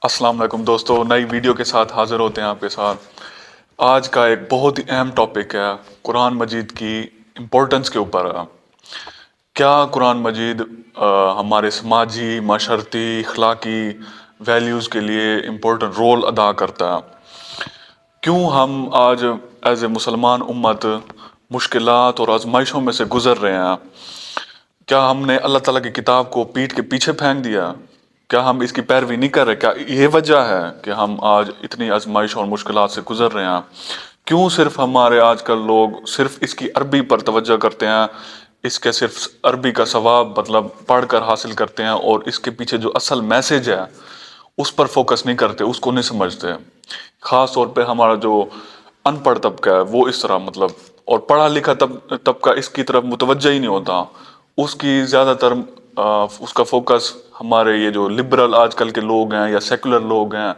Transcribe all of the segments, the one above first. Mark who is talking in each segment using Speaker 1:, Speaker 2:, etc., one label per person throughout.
Speaker 1: السلام علیکم دوستو، نئی ویڈیو کے ساتھ حاضر ہوتے ہیں آپ کے ساتھ۔ آج کا ایک بہت ہی اہم ٹاپک ہے قرآن مجید کی امپورٹنس کے اوپر۔ کیا قرآن مجید ہمارے سماجی، معاشرتی، اخلاقی ویلیوز کے لیے امپورٹنٹ رول ادا کرتا ہے؟ کیوں ہم آج ایز اے مسلمان امت مشکلات اور آزمائشوں میں سے گزر رہے ہیں؟ کیا ہم نے اللہ تعالیٰ کی کتاب کو پیٹھ کے پیچھے پھینک دیا؟ کیا ہم اس کی پیروی نہیں کر رہے؟ کیا یہ وجہ ہے کہ ہم آج اتنی آزمائش اور مشکلات سے گزر رہے ہیں؟ کیوں صرف ہمارے آج کل لوگ صرف اس کی عربی پر توجہ کرتے ہیں، اس کے صرف عربی کا ثواب مطلب پڑھ کر حاصل کرتے ہیں، اور اس کے پیچھے جو اصل میسج ہے اس پر فوکس نہیں کرتے، اس کو نہیں سمجھتے؟ خاص طور پہ ہمارا جو ان پڑھ طبقہ ہے وہ اس طرح مطلب، اور پڑھا لکھا طبقہ اس کی طرف متوجہ ہی نہیں ہوتا۔ اس کی زیادہ تر اس کا فوکس ہمارے یہ جو لبرل آج کل کے لوگ ہیں یا سیکولر لوگ ہیں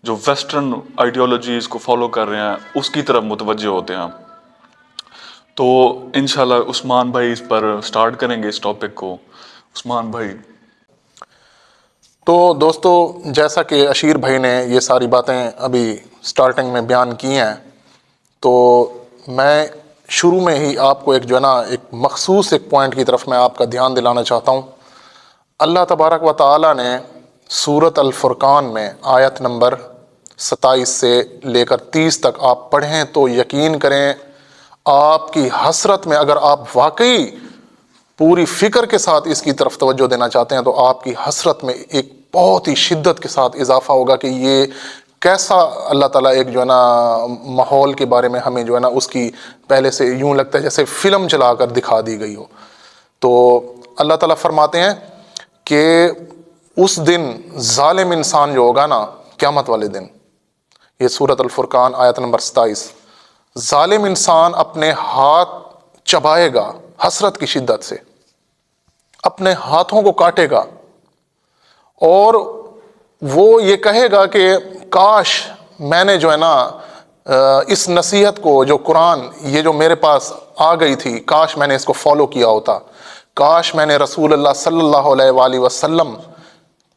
Speaker 1: جو ویسٹرن آئیڈیالوجیز کو فالو کر رہے ہیں اس کی طرف متوجہ ہوتے ہیں۔ تو انشاءاللہ عثمان بھائی اس پر سٹارٹ کریں گے اس ٹاپک کو۔ عثمان بھائی۔
Speaker 2: تو دوستو، جیسا کہ اشیر بھائی نے یہ ساری باتیں ابھی سٹارٹنگ میں بیان کی ہیں، تو میں شروع میں ہی آپ کو ایک مخصوص ایک پوائنٹ کی طرف میں آپ کا دھیان دلانا چاہتا ہوں۔ اللہ تبارک و تعالیٰ نے سورۃ الفرقان میں آیت نمبر 27 سے لے کر 30 تک آپ پڑھیں تو یقین کریں آپ کی حسرت میں، اگر آپ واقعی پوری فکر کے ساتھ اس کی طرف توجہ دینا چاہتے ہیں تو آپ کی حسرت میں ایک بہت ہی شدت کے ساتھ اضافہ ہوگا کہ یہ کیسا اللہ تعالیٰ ایک ماحول کے بارے میں ہمیں اس کی پہلے سے یوں لگتا ہے جیسے فلم چلا کر دکھا دی گئی ہو۔ تو اللہ تعالیٰ فرماتے ہیں کہ اس دن ظالم انسان جو ہوگا نا، قیامت والے دن، یہ سورۃ الفرقان آیت نمبر 27، ظالم انسان اپنے ہاتھ چبائے گا حسرت کی شدت سے، اپنے ہاتھوں کو کاٹے گا، اور وہ یہ کہے گا کہ کاش میں نے اس نصیحت کو جو قرآن یہ جو میرے پاس آ گئی تھی، کاش میں نے اس کو فالو کیا ہوتا، کاش میں نے رسول اللہ صلی اللہ علیہ وآلہ وسلم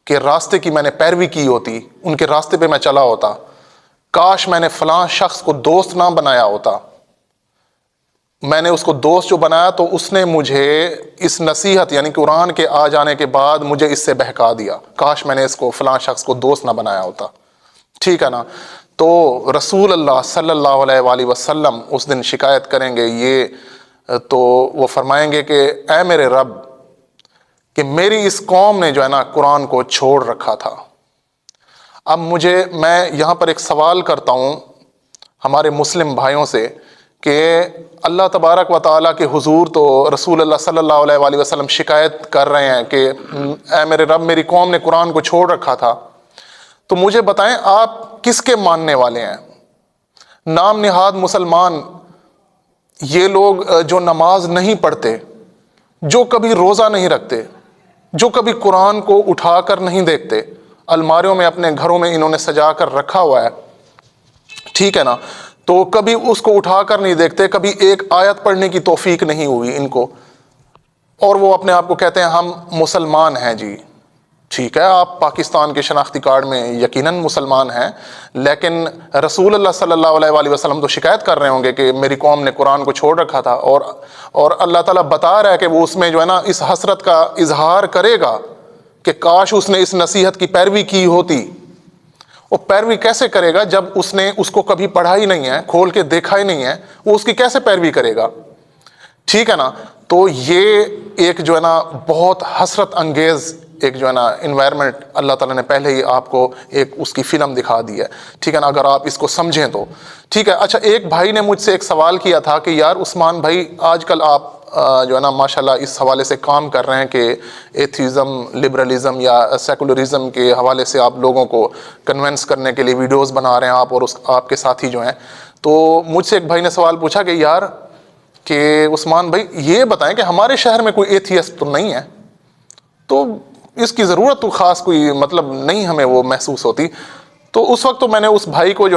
Speaker 2: کے راستے کی میں نے پیروی کی ہوتی، ان کے راستے پہ میں چلا ہوتا، کاش میں نے فلاں شخص کو دوست نہ بنایا ہوتا، میں نے اس کو دوست جو بنایا تو اس نے مجھے اس نصیحت یعنی قرآن کے آ جانے کے بعد مجھے اس سے بہکا دیا، کاش میں نے اس کو فلاں شخص کو دوست نہ بنایا ہوتا۔ ٹھیک ہے نا؟ تو رسول اللہ صلی اللہ علیہ وآلہ وسلم اس دن شکایت کریں گے، یہ تو وہ فرمائیں گے کہ اے میرے رب، کہ میری اس قوم نے قرآن کو چھوڑ رکھا تھا۔ اب میں یہاں پر ایک سوال کرتا ہوں ہمارے مسلم بھائیوں سے کہ اللہ تبارک و تعالیٰ کے حضور تو رسول اللہ صلی اللہ علیہ وآلہ وسلم شکایت کر رہے ہیں کہ اے میرے رب، میری قوم نے قرآن کو چھوڑ رکھا تھا، تو مجھے بتائیں آپ کس کے ماننے والے ہیں؟ نام نہاد مسلمان یہ لوگ جو نماز نہیں پڑھتے، جو کبھی روزہ نہیں رکھتے، جو کبھی قرآن کو اٹھا کر نہیں دیکھتے، الماریوں میں اپنے گھروں میں انہوں نے سجا کر رکھا ہوا ہے، ٹھیک ہے نا، تو کبھی اس کو اٹھا کر نہیں دیکھتے، کبھی ایک آیت پڑھنے کی توفیق نہیں ہوئی ان کو، اور وہ اپنے آپ کو کہتے ہیں ہم مسلمان ہیں۔ جی ٹھیک ہے، آپ پاکستان کے شناختی کارڈ میں یقیناً مسلمان ہیں، لیکن رسول اللہ صلی اللہ علیہ وآلہ وسلم تو شکایت کر رہے ہوں گے کہ میری قوم نے قرآن کو چھوڑ رکھا تھا، اور اللہ تعالیٰ بتا رہا ہے کہ وہ اس میں اس حسرت کا اظہار کرے گا کہ کاش اس نے اس نصیحت کی پیروی کی ہوتی۔ وہ پیروی کیسے کرے گا جب اس نے اس کو کبھی پڑھا ہی نہیں ہے، کھول کے دیکھا ہی نہیں ہے، وہ اس کی کیسے پیروی کرے گا؟ ٹھیک ہے نا؟ تو یہ ایک بہت حسرت انگیز ایک انوائرمنٹ اللہ تعالیٰ نے پہلے ہی آپ کو ایک اس کی فلم دکھا دی ہے، ٹھیک ہے نا، اگر آپ اس کو سمجھیں تو ٹھیک ہے۔ اچھا، ایک بھائی نے مجھ سے ایک سوال کیا تھا کہ یار عثمان بھائی، آج کل آپ ماشاءاللہ اس حوالے سے کام کر رہے ہیں کہ ایتھیزم، لبرلزم یا سیکولرزم کے حوالے سے آپ لوگوں کو کنونس کرنے کے لیے ویڈیوز بنا رہے ہیں آپ اور آپ کے ساتھی جو ہیں، تو مجھ سے ایک بھائی نے سوال پوچھا کہ یار کہ عثمان بھائی یہ بتائیں کہ ہمارے شہر میں کوئی ایتھیسٹ تو نہیں ہے، تو اس کی ضرورت تو خاص کوئی مطلب نہیں ہمیں وہ محسوس ہوتی۔ تو اس وقت تو میں نے اس بھائی کو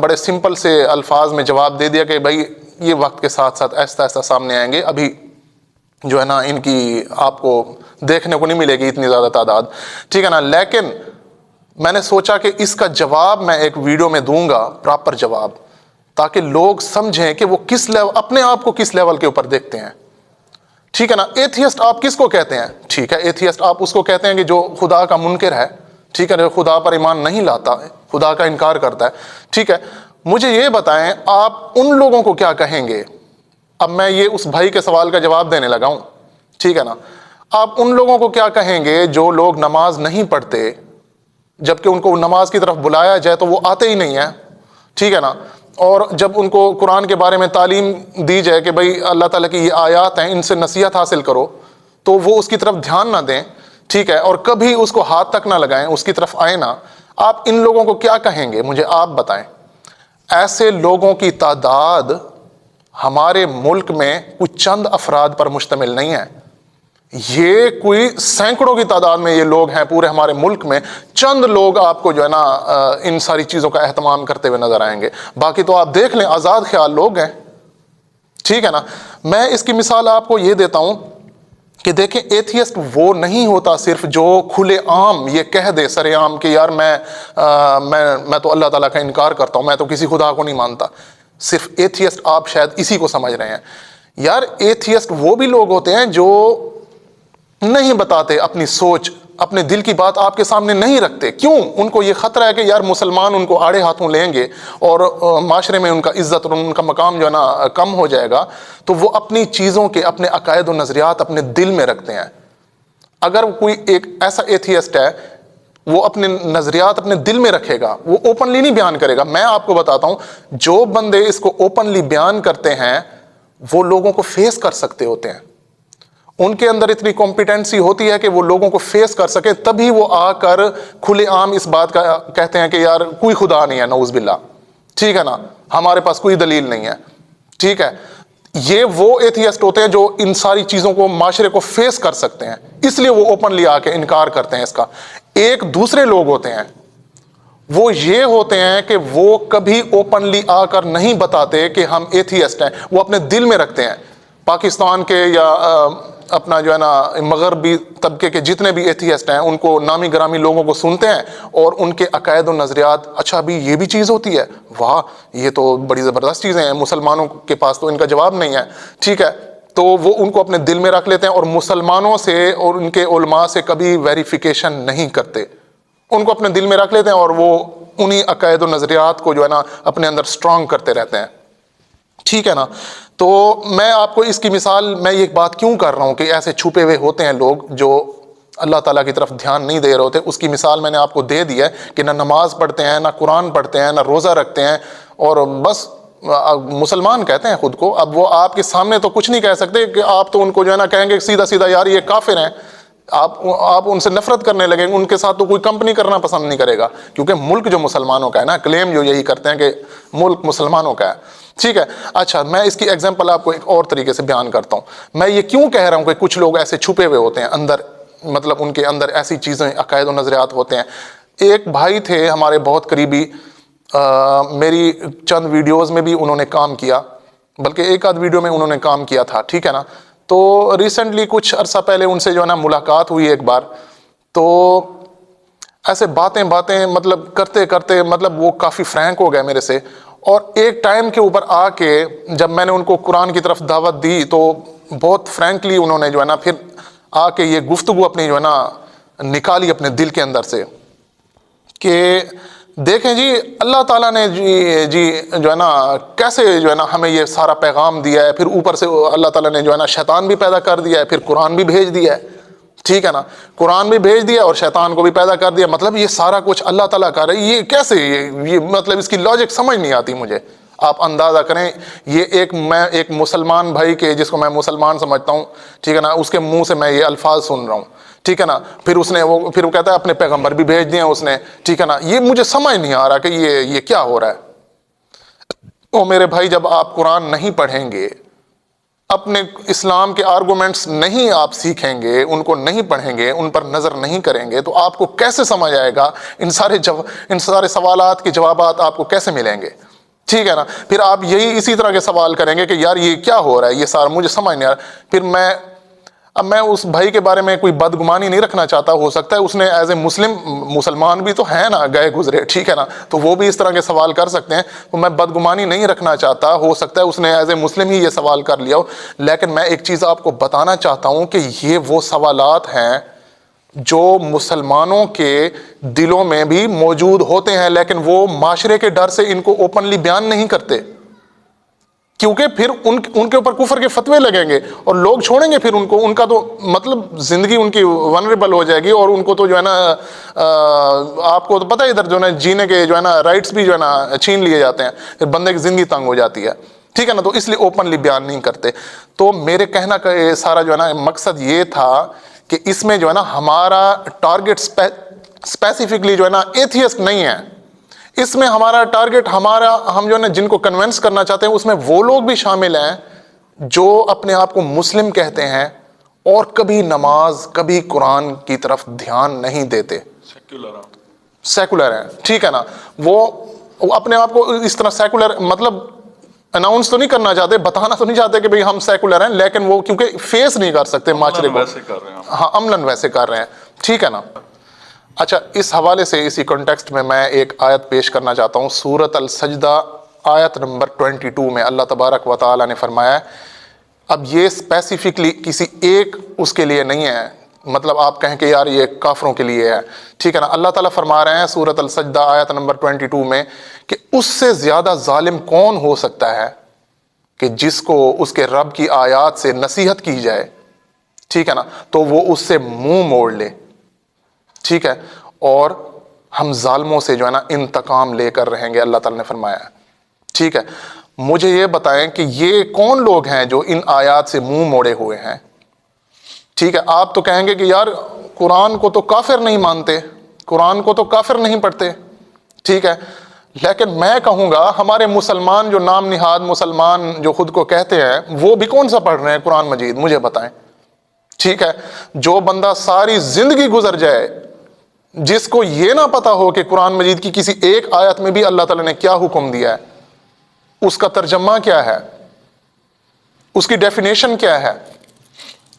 Speaker 2: بڑے سمپل سے الفاظ میں جواب دے دیا کہ بھائی یہ وقت کے ساتھ ساتھ ایسا ایسا سامنے آئیں گے، ابھی ان کی آپ کو دیکھنے کو نہیں ملے گی اتنی زیادہ تعداد، ٹھیک ہے نا، لیکن میں نے سوچا کہ اس کا جواب میں ایک ویڈیو میں دوں گا، پراپر جواب، تاکہ لوگ سمجھیں کہ وہ کس لیول، اپنے آپ کو کس لیول کے اوپر دیکھتے ہیں. ٹھیک ہے نا. ایتھیسٹ آپ کس کو کہتے ہیں؟ ٹھیک ہے، ایتھیسٹ آپ اس کو کہتے ہیں کہ جو خدا کا منکر ہے. ٹھیک ہے، جو خدا پر ایمان نہیں لاتا ہے، خدا کا انکار کرتا ہے. ٹھیک ہے، مجھے یہ بتائیں آپ ان لوگوں کو کیا کہیں گے؟ اب میں یہ اس بھائی کے سوال کا جواب دینے لگا ہوں. ٹھیک ہے نا. آپ ان لوگوں کو کیا کہیں گے جو لوگ نماز نہیں پڑھتے، جبکہ ان کو نماز کی طرف بلایا جائے تو وہ آتے ہی نہیں ہیں؟ ٹھیک ہے نا. اور جب ان کو قرآن کے بارے میں تعلیم دی جائے کہ بھئی اللہ تعالیٰ کی یہ آیات ہیں، ان سے نصیحت حاصل کرو، تو وہ اس کی طرف دھیان نہ دیں. ٹھیک ہے، اور کبھی اس کو ہاتھ تک نہ لگائیں، اس کی طرف آئیں نہ. آپ ان لوگوں کو کیا کہیں گے؟ مجھے آپ بتائیں. ایسے لوگوں کی تعداد ہمارے ملک میں کچھ چند افراد پر مشتمل نہیں ہے. یہ کوئی سینکڑوں کی تعداد میں یہ لوگ ہیں پورے ہمارے ملک میں. چند لوگ آپ کو جو ہے نا ان ساری چیزوں کا اہتمام کرتے ہوئے نظر آئیں گے. باقی تو آپ دیکھ لیں آزاد خیال لوگ ہیں. ٹھیک ہے نا. میں اس کی مثال آپ کو یہ دیتا ہوں کہ دیکھیں ایتھیسٹ وہ نہیں ہوتا صرف جو کھلے عام یہ کہہ دے سرے عام کہ یار میں تو اللہ تعالیٰ کا انکار کرتا ہوں، میں تو کسی خدا کو نہیں مانتا. صرف ایتھیسٹ آپ شاید اسی کو سمجھ رہے ہیں. یار ایتھیسٹ وہ بھی لوگ ہوتے ہیں جو نہیں بتاتے اپنی سوچ، اپنے دل کی بات آپ کے سامنے نہیں رکھتے. کیوں؟ ان کو یہ خطرہ ہے کہ یار مسلمان ان کو آڑے ہاتھوں لیں گے اور معاشرے میں ان کا عزت اور ان کا مقام جو ہے نا کم ہو جائے گا. تو وہ اپنی چیزوں کے، اپنے عقائد و نظریات اپنے دل میں رکھتے ہیں. اگر کوئی ایک ایسا ایتھیسٹ ہے وہ اپنے نظریات اپنے دل میں رکھے گا، وہ اوپنلی نہیں بیان کرے گا. میں آپ کو بتاتا ہوں جو بندے اس کو اوپنلی بیان کرتے ہیں وہ لوگوں کو فیس کر سکتے ہوتے ہیں. ان کے اندر اتنی کمپیٹنسی ہوتی ہے کہ وہ لوگوں کو فیس کر سکیں، تبھی وہ آ کر کھلے عام اس بات کا کہتے ہیں کہ یار کوئی خدا نہیں ہے، نعوذ باللہ. ٹھیک ہے نا، ہمارے پاس کوئی دلیل نہیں ہے. ٹھیک ہے، یہ وہ ایتھیسٹ ہوتے ہیں جو ان ساری چیزوں کو، معاشرے کو فیس کر سکتے ہیں، اس لیے وہ اوپنلی آ کے انکار کرتے ہیں اس کا. ایک دوسرے لوگ ہوتے ہیں وہ یہ ہوتے ہیں کہ وہ کبھی اوپنلی آ کر نہیں بتاتے کہ ہم ایتھیسٹ ہیں، وہ اپنے دل میں رکھتے ہیں. پاکستان کے یا اپنا جو ہے نا مغربی طبقے کے جتنے بھی ایتھیسٹ ہیں ان کو نامی گرامی لوگوں کو سنتے ہیں اور ان کے عقائد و نظریات، اچھا ابھی یہ بھی چیز ہوتی ہے، واہ یہ تو بڑی زبردست چیزیں ہیں، مسلمانوں کے پاس تو ان کا جواب نہیں ہے. ٹھیک ہے، تو وہ ان کو اپنے دل میں رکھ لیتے ہیں اور مسلمانوں سے اور ان کے علماء سے کبھی ویریفیکیشن نہیں کرتے. ان کو اپنے دل میں رکھ لیتے ہیں اور وہ انہی عقائد و نظریات کو جو ہے نا اپنے اندر سٹرونگ کرتے رہتے ہیں. ٹھیک ہے نا. تو میں آپ کو اس کی مثال، میں یہ بات کیوں کر رہا ہوں کہ ایسے چھپے ہوئے ہوتے ہیں لوگ جو اللہ تعالیٰ کی طرف دھیان نہیں دے رہے ہوتے. اس کی مثال میں نے آپ کو دے دی ہے کہ نہ نماز پڑھتے ہیں، نہ قرآن پڑھتے ہیں، نہ روزہ رکھتے ہیں، اور بس مسلمان کہتے ہیں خود کو. اب وہ آپ کے سامنے تو کچھ نہیں کہہ سکتے کہ آپ تو ان کو جو ہے نا کہیں گے سیدھا سیدھا یار یہ کافر ہیں. آپ ان سے نفرت کرنے لگیں گے، ان کے ساتھ تو کوئی کمپنی کرنا پسند نہیں کرے گا، کیونکہ ملک جو مسلمانوں کا ہے نا، کلیم جو یہی کرتے ہیں کہ ملک مسلمانوں کا ہے. ٹھیک ہے. اچھا میں اس کی ایگزامپل آپ کو ایک اور طریقے سے بیان کرتا ہوں. میں یہ کیوں کہہ رہا ہوں کہ کچھ لوگ ایسے چھپے ہوئے ہوتے ہیں اندر، مطلب ان کے اندر ایسی چیزیں، عقائد و نظریات ہوتے ہیں. ایک بھائی تھے ہمارے بہت قریبی، میری چند ویڈیوز میں بھی انہوں نے کام کیا، بلکہ ایک آدھ ویڈیو میں انہوں نے کام کیا تھا. ٹھیک ہے نا. تو ریسنٹلی کچھ عرصہ پہلے ان سے جو ہے نا ملاقات ہوئی ایک بار. تو ایسے باتیں مطلب کرتے کرتے مطلب وہ کافی فرینک ہو گئے میرے سے. اور ایک ٹائم کے اوپر آ کے جب میں نے ان کو قرآن کی طرف دعوت دی تو بہت فرینکلی انہوں نے جو ہے نا پھر آ کے یہ گفتگو اپنی جو ہے نا نکالی اپنے دل کے اندر سے کہ دیکھیں جی اللہ تعالیٰ نے جی جو ہے نا کیسے جو ہے نا ہمیں یہ سارا پیغام دیا ہے، پھر اوپر سے اللہ تعالیٰ نے جو ہے نا شیطان بھی پیدا کر دیا ہے، پھر قرآن بھی بھیج دیا ہے. ٹھیک ہے نا. قرآن بھی بھیج دیا اور شیطان کو بھی پیدا کر دیا. مطلب یہ سارا کچھ اللہ تعالیٰ کا رہی، یہ کیسے، یہ مطلب اس کی لاجک سمجھ نہیں آتی مجھے. آپ اندازہ کریں یہ میں ایک مسلمان بھائی کے، جس کو میں مسلمان سمجھتا ہوں، ٹھیک ہے نا، اس کے منہ سے میں یہ الفاظ سن رہا ہوں. ٹھیک ہے نا. پھر وہ کہتا ہے اپنے پیغمبر بھی بھیج دیے اس نے. ٹھیک ہے نا. یہ مجھے سمجھ نہیں آ رہا کہ یہ کیا ہو رہا ہے. او میرے بھائی، جب آپ قرآن نہیں پڑھیں گے، اپنے اسلام کے آرگومنٹس نہیں آپ سیکھیں گے، ان کو نہیں پڑھیں گے، ان پر نظر نہیں کریں گے، تو آپ کو کیسے سمجھ آئے گا؟ ان سارے سوالات کے جوابات آپ کو کیسے ملیں گے؟ ٹھیک ہے نا. پھر آپ اسی طرح کے سوال کریں گے کہ یار یہ کیا ہو رہا ہے، یہ سارا مجھے سمجھ نہیں آ رہا. پھر میں اب میں اس بھائی کے بارے میں کوئی بدگمانی نہیں رکھنا چاہتا، ہو سکتا ہے اس نے ایز اے مسلمان بھی تو ہے نا، گئے گزرے، ٹھیک ہے نا، تو وہ بھی اس طرح کے سوال کر سکتے ہیں، تو میں بدگمانی نہیں رکھنا چاہتا، ہو سکتا ہے اس نے ایز اے مسلم ہی یہ سوال کر لیا ہو، لیکن میں ایک چیز آپ کو بتانا چاہتا ہوں کہ یہ وہ سوالات ہیں جو مسلمانوں کے دلوں میں بھی موجود ہوتے ہیں، لیکن وہ معاشرے کے ڈر سے ان کو اوپنلی بیان نہیں کرتے، کیونکہ پھر ان کے اوپر کفر کے فتوے لگیں گے اور لوگ چھوڑیں گے پھر ان کو، ان کا تو مطلب زندگی ان کی ونریبل ہو جائے گی، اور ان کو تو جو ہے نا آپ کو تو پتہ ہے ادھر جو ہے نا جینے کے جو ہے نا رائٹس بھی جو ہے نا چھین لیے جاتے ہیں، پھر بندے کی زندگی تنگ ہو جاتی ہے، ٹھیک ہے نا، تو اس لیے اوپنلی بیان نہیں کرتے۔ تو میرے کہنا کا سارا جو ہے نا مقصد یہ تھا کہ اس میں جو ہے نا ہمارا ٹارگٹ اسپیسیفکلی جو ہے نا ایتھیسٹ نہیں ہے، اس میں ہمارا ٹارگٹ ہم جو ہے نا جن کو کنونس کرنا چاہتے ہیں اس میں وہ لوگ بھی شامل ہیں جو اپنے آپ کو مسلم کہتے ہیں اور کبھی نماز کبھی قرآن کی طرف دھیان نہیں دیتے، سیکولر ہیں، ٹھیک ہے نا، وہ اپنے آپ کو اس طرح سیکولر مطلب اناؤنس تو نہیں کرنا چاہتے، بتانا تو نہیں چاہتے کہ بھئی ہم سیکولر ہیں، لیکن وہ کیونکہ فیس نہیں کر سکتے معاشرے کو،
Speaker 1: ویسے کر رہے ہیں
Speaker 2: ہاں عملاً ویسے کر رہے ہیں، ٹھیک ہے نا۔ اچھا، اس حوالے سے اسی کنٹیکسٹ میں ایک آیت پیش کرنا چاہتا ہوں، سورۃ السجدہ آیت نمبر 22 میں اللہ تبارک و تعالیٰ نے فرمایا ہے، اب یہ اسپیسیفکلی کسی ایک اس کے لیے نہیں ہے، مطلب آپ کہیں کہ یار یہ کافروں کے لیے ہے، ٹھیک ہے نا، اللہ تعالیٰ فرما رہے ہیں سورۃ السجدہ آیت نمبر 22 میں کہ اس سے زیادہ ظالم کون ہو سکتا ہے کہ جس کو اس کے رب کی آیات سے نصیحت کی جائے، ٹھیک ہے نا، تو وہ اس سے منہ موڑ لے، ٹھیک ہے، اور ہم ظالموں سے جو ہے نا انتقام لے کر رہیں گے، اللہ تعالیٰ نے فرمایا ہے، ٹھیک ہے۔ مجھے یہ بتائیں کہ یہ کون لوگ ہیں جو ان آیات سے منہ موڑے ہوئے ہیں، ٹھیک ہے۔ آپ تو کہیں گے کہ یار قرآن کو تو کافر نہیں مانتے، قرآن کو تو کافر نہیں پڑھتے، ٹھیک ہے، لیکن میں کہوں گا ہمارے مسلمان جو نام نہاد مسلمان جو خود کو کہتے ہیں وہ بھی کون سا پڑھ رہے ہیں قرآن مجید، مجھے بتائیں، ٹھیک ہے۔ جو بندہ ساری زندگی گزر جائے جس کو یہ نہ پتا ہو کہ قرآن مجید کی کسی ایک آیت میں بھی اللہ تعالیٰ نے کیا حکم دیا ہے، اس کا ترجمہ کیا ہے، اس کی ڈیفینیشن کیا ہے،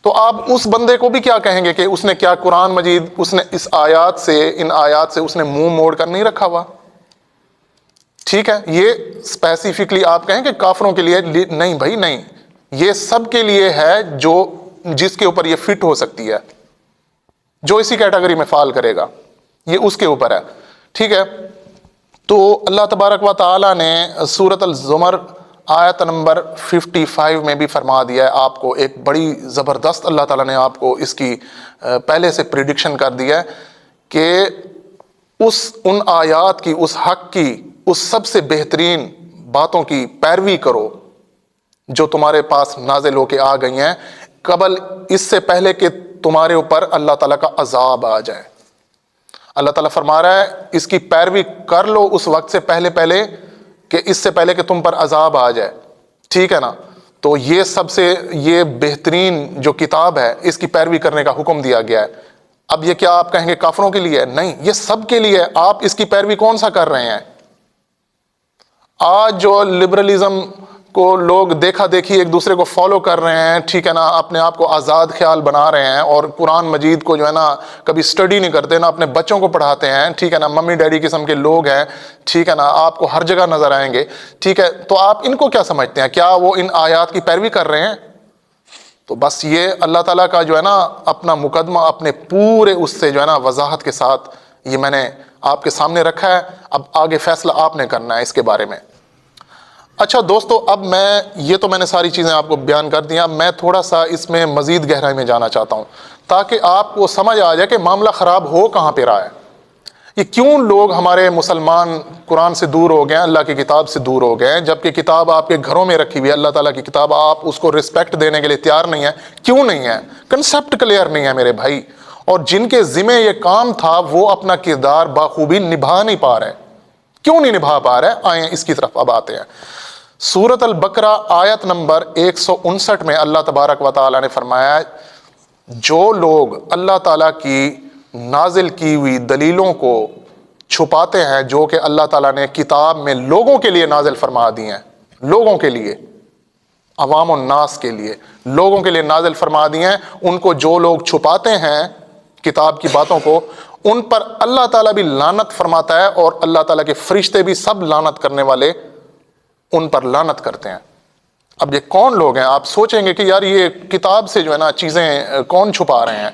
Speaker 2: تو آپ اس بندے کو بھی کیا کہیں گے کہ اس نے کیا قرآن مجید اس نے اس آیات سے ان آیات سے اس نے منہ موڑ کر نہیں رکھا ہوا، ٹھیک ہے۔ یہ اسپیسیفکلی آپ کہیں کہ کافروں کے لیے نہیں بھائی، نہیں، یہ سب کے لیے ہے جو جس کے اوپر یہ فٹ ہو سکتی ہے، جو اسی کیٹیگری میں فال کرے گا، یہ اس کے اوپر ہے، ٹھیک ہے۔ تو اللہ تبارک و تعالیٰ نے سورۃ الزمر آیت نمبر 55 میں بھی فرما دیا ہے آپ کو، ایک بڑی زبردست اللہ تعالیٰ نے آپ کو اس کی پہلے سے پریڈکشن کر دیا ہے کہ ان آیات کی، اس حق کی، اس سب سے بہترین باتوں کی پیروی کرو جو تمہارے پاس نازل ہو کے آ گئی ہیں، قبل اس سے پہلے کہ تمہارے اوپر اللہ تعالیٰ کا عذاب آ جائے۔ اللہ تعالیٰ فرما رہا ہے اس کی پیروی کر لو اس وقت سے پہلے کہ اس سے پہلے کہ تم پر عذاب آ جائے، ٹھیک ہے نا۔ تو یہ سب سے یہ بہترین جو کتاب ہے اس کی پیروی کرنے کا حکم دیا گیا ہے۔ اب یہ کیا آپ کہیں گے کافروں کے لیے؟ نہیں، یہ سب کے لیے۔ آپ اس کی پیروی کون سا کر رہے ہیں؟ آج جو لبرلزم کو لوگ دیکھا دیکھی ایک دوسرے کو فالو کر رہے ہیں، ٹھیک ہے نا، اپنے آپ کو آزاد خیال بنا رہے ہیں اور قرآن مجید کو جو ہے نا کبھی سٹڈی نہیں کرتے، نہ اپنے بچوں کو پڑھاتے ہیں، ٹھیک ہے نا، ممی ڈیڈی قسم کے لوگ ہیں، ٹھیک ہے نا، آپ کو ہر جگہ نظر آئیں گے، ٹھیک ہے۔ تو آپ ان کو کیا سمجھتے ہیں؟ کیا وہ ان آیات کی پیروی کر رہے ہیں؟ تو بس یہ اللہ تعالیٰ کا جو ہے نا اپنا مقدمہ اپنے پورے اس سے جو ہے نا وضاحت کے ساتھ یہ میں نے آپ کے سامنے رکھا ہے، اب آگے فیصلہ آپ نے کرنا ہے اس کے بارے میں۔ اچھا دوستو، اب میں نے ساری چیزیں آپ کو بیان کر دیا، میں تھوڑا سا اس میں مزید گہرائی میں جانا چاہتا ہوں تاکہ آپ کو سمجھ آ جائے کہ معاملہ خراب ہو کہاں پہ رہا ہے، یہ کیوں لوگ ہمارے مسلمان قرآن سے دور ہو گئے ہیں، اللہ کی کتاب سے دور ہو گئے ہیں، جبکہ کتاب آپ کے گھروں میں رکھی ہوئی ہے، اللہ تعالیٰ کی کتاب، آپ اس کو رسپیکٹ دینے کے لیے تیار نہیں ہیں۔ کیوں نہیں ہے؟ کنسیپٹ کلیئر نہیں ہے میرے بھائی، اور جن کے ذمہ یہ کام تھا وہ اپنا کردار بخوبی نبھا نہیں پا رہے۔ کیوں نہیں نبھا پا رہے؟ آئیں اس کی طرف اب آتے ہیں۔ سورۃ البقرہ آیت نمبر 159 میں اللہ تبارک و تعالیٰ نے فرمایا ہے، جو لوگ اللہ تعالیٰ کی نازل کی ہوئی دلیلوں کو چھپاتے ہیں جو کہ اللہ تعالیٰ نے کتاب میں لوگوں کے لیے نازل فرما دی ہیں، لوگوں کے لیے، عوام الناس کے لیے، لوگوں کے لیے نازل فرما دیے ہیں۔ ان کو جو لوگ چھپاتے ہیں کتاب کی باتوں کو، ان پر اللہ تعالیٰ بھی لعنت فرماتا ہے، اور اللہ تعالیٰ کے فرشتے بھی سب لعنت کرنے والے ان پر لعنت کرتے ہیں۔ اب یہ کون لوگ ہیں؟ آپ سوچیں گے کہ یار یہ کتاب سے جو ہے نا چیزیں کون چھپا رہے ہیں؟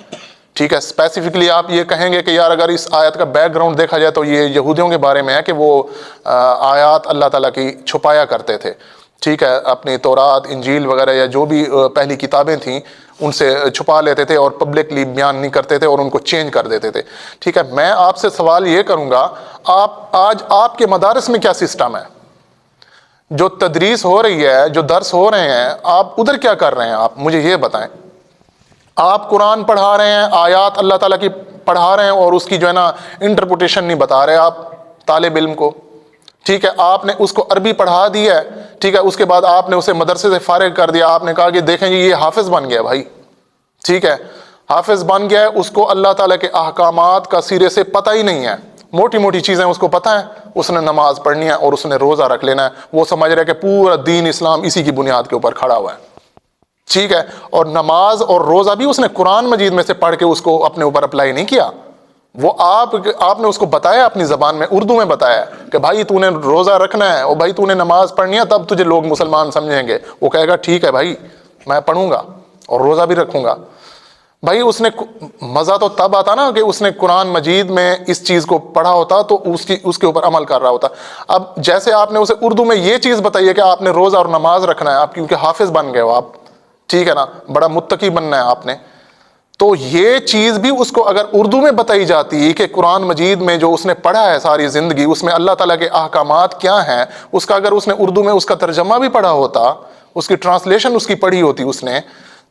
Speaker 2: ٹھیک ہے، اسپیسیفکلی آپ یہ کہیں گے کہ یار اگر اس آیت کا بیک گراؤنڈ دیکھا جائے تو یہ یہودیوں کے بارے میں ہے کہ وہ آیات اللہ تعالیٰ کی چھپایا کرتے تھے۔ ٹھیک ہے، اپنی تورات، انجیل وغیرہ یا جو بھی پہلی کتابیں تھیں ان سے چھپا لیتے تھے اور پبلکلی بیان نہیں کرتے تھے اور ان کو چینج کر دیتے تھے۔ ٹھیک ہے، میں آپ سے سوال یہ کروں گا، آج آپ کے مدارس میں کیا سسٹم ہے؟ جو تدریس ہو رہی ہے، جو درس ہو رہے ہیں، آپ ادھر کیا کر رہے ہیں؟ آپ مجھے یہ بتائیں۔ آپ قرآن پڑھا رہے ہیں، آیات اللہ تعالیٰ کی پڑھا رہے ہیں، اور اس کی جو ہے نا انٹرپریٹیشن نہیں بتا رہے آپ طالب علم کو۔ ٹھیک ہے، آپ نے اس کو عربی پڑھا دی ہے، ٹھیک ہے، اس کے بعد آپ نے اسے مدرسے سے فارغ کر دیا، آپ نے کہا کہ دیکھیں جی یہ حافظ بن گیا بھائی، ٹھیک ہے، حافظ بن گیا ہے، اس کو اللہ تعالیٰ کے احکامات کا سرے سے پتہ ہی نہیں ہے، موٹی موٹی چیزیں اس کو پتہ ہے، اس نے نماز پڑھنی ہے اور اس نے روزہ رکھ لینا ہے، وہ سمجھ رہا ہے کہ پورا دین اسلام اسی کی بنیاد کے اوپر کھڑا ہوا ہے۔ ٹھیک ہے، اور نماز اور روزہ بھی اس نے قرآن مجید میں سے پڑھ کے اس کو اپنے اوپر اپلائی نہیں کیا، وہ آپ نے اس کو بتایا اپنی زبان میں، اردو میں بتایا کہ بھائی تو نے روزہ رکھنا ہے اور بھائی تو نے نماز پڑھنی ہے، تب تجھے لوگ مسلمان سمجھیں گے۔ وہ کہے گا ٹھیک ہے بھائی میں پڑھوں گا اور روزہ بھی رکھوں گا۔ بھائی اس نے مزہ تو تب آتا نا کہ اس نے قرآن مجید میں اس چیز کو پڑھا ہوتا تو اس کے اوپر عمل کر رہا ہوتا۔ اب جیسے آپ نے اسے اردو میں یہ چیز بتائی ہے کہ آپ نے روزہ اور نماز رکھنا ہے، آپ کیونکہ حافظ بن گئے ہو آپ، ٹھیک ہے نا، بڑا متقی بننا ہے آپ نے، تو یہ چیز بھی اس کو اگر اردو میں بتائی جاتی کہ قرآن مجید میں جو اس نے پڑھا ہے ساری زندگی، اس میں اللہ تعالیٰ کے احکامات کیا ہیں، اس کا اگر اس نے اردو میں اس کا ترجمہ بھی پڑھا ہوتا، اس کی ٹرانسلیشن اس کی پڑھی ہوتی اس نے،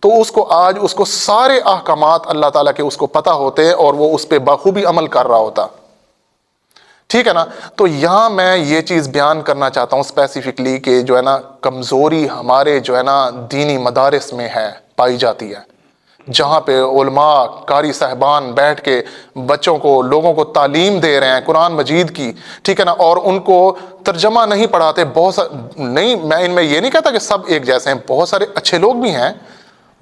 Speaker 2: تو اس کو آج اس کو سارے احکامات اللہ تعالیٰ کے اس کو پتہ ہوتے اور وہ اس پہ بخوبی عمل کر رہا ہوتا۔ ٹھیک ہے نا، تو یہاں میں یہ چیز بیان کرنا چاہتا ہوں اسپیسیفکلی کہ جو ہے نا کمزوری ہمارے جو ہے نا دینی مدارس میں ہے، پائی جاتی ہے، جہاں پہ علماء قاری صاحبان بیٹھ کے بچوں کو، لوگوں کو تعلیم دے رہے ہیں قرآن مجید کی، ٹھیک ہے نا، اور ان کو ترجمہ نہیں پڑھاتے۔ نہیں، میں ان میں یہ نہیں کہتا کہ سب ایک جیسے ہیں، بہت سارے اچھے لوگ بھی ہیں،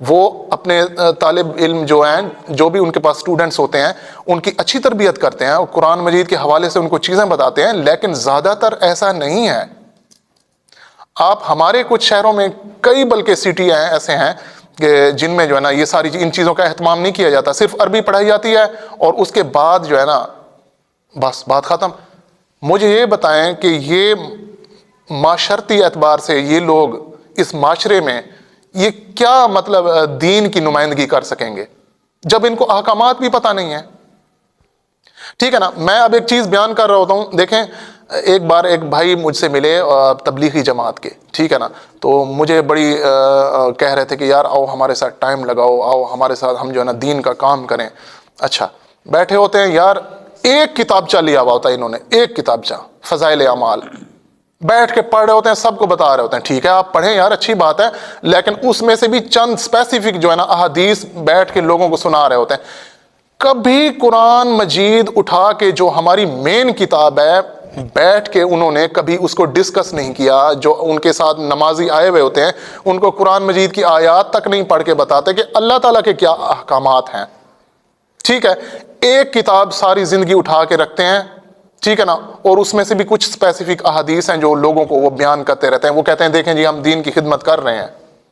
Speaker 2: وہ اپنے طالب علم جو ہیں، جو بھی ان کے پاس اسٹوڈنٹس ہوتے ہیں، ان کی اچھی تربیت کرتے ہیں اور قرآن مجید کے حوالے سے ان کو چیزیں بتاتے ہیں، لیکن زیادہ تر ایسا نہیں ہے۔ آپ ہمارے کچھ شہروں میں کئی بلکہ سٹی ہیں ایسے ہیں کہ جن میں جو ہے نا یہ ساری ان چیزوں کا اہتمام نہیں کیا جاتا، صرف عربی پڑھائی جاتی ہے اور اس کے بعد جو ہے نا بس بات ختم۔ مجھے یہ بتائیں کہ یہ معاشرتی اعتبار سے یہ لوگ اس معاشرے میں یہ کیا مطلب دین کی نمائندگی کر سکیں گے جب ان کو احکامات بھی پتہ نہیں ہے؟ ٹھیک ہے نا، میں اب ایک چیز بیان کر رہا ہوتا ہوں۔ دیکھیں، ایک بار ایک بھائی مجھ سے ملے تبلیغی جماعت کے، ٹھیک ہے نا، تو مجھے بڑی کہہ رہے تھے کہ یار آؤ ہمارے ساتھ ٹائم لگاؤ، آؤ ہمارے ساتھ ہم جو ہے نا دین کا کام کریں۔ اچھا، بیٹھے ہوتے ہیں یار، ایک کتابچہ لیا ہوا ہوتا ہے انہوں نے، ایک کتابچہ فضائل اعمال، بیٹھ کے پڑھ رہے ہوتے ہیں، سب کو بتا رہے ہوتے ہیں، ٹھیک ہے آپ پڑھیں یار اچھی بات ہے، لیکن اس میں سے بھی چند اسپیسیفک جو ہے نا احادیث بیٹھ کے لوگوں کو سنا رہے ہوتے ہیں۔ کبھی قرآن مجید اٹھا کے جو ہماری مین کتاب ہے بیٹھ کے انہوں نے کبھی اس کو ڈسکس نہیں کیا۔ جو ان کے ساتھ نمازی آئے ہوئے ہوتے ہیں ان کو قرآن مجید کی آیات تک نہیں پڑھ کے بتاتے کہ اللہ تعالیٰ کے کیا احکامات ہیں، ٹھیک ہے، ایک کتاب ساری زندگی اٹھا کے رکھتے ہیں، ٹھیک ہے نا، اور اس میں سے بھی کچھ اسپیسیفک احادیث ہیں جو لوگوں کو وہ بیان کرتے رہتے ہیں۔ وہ کہتے ہیں دیکھیں جی ہم دین کی خدمت کر رہے ہیں،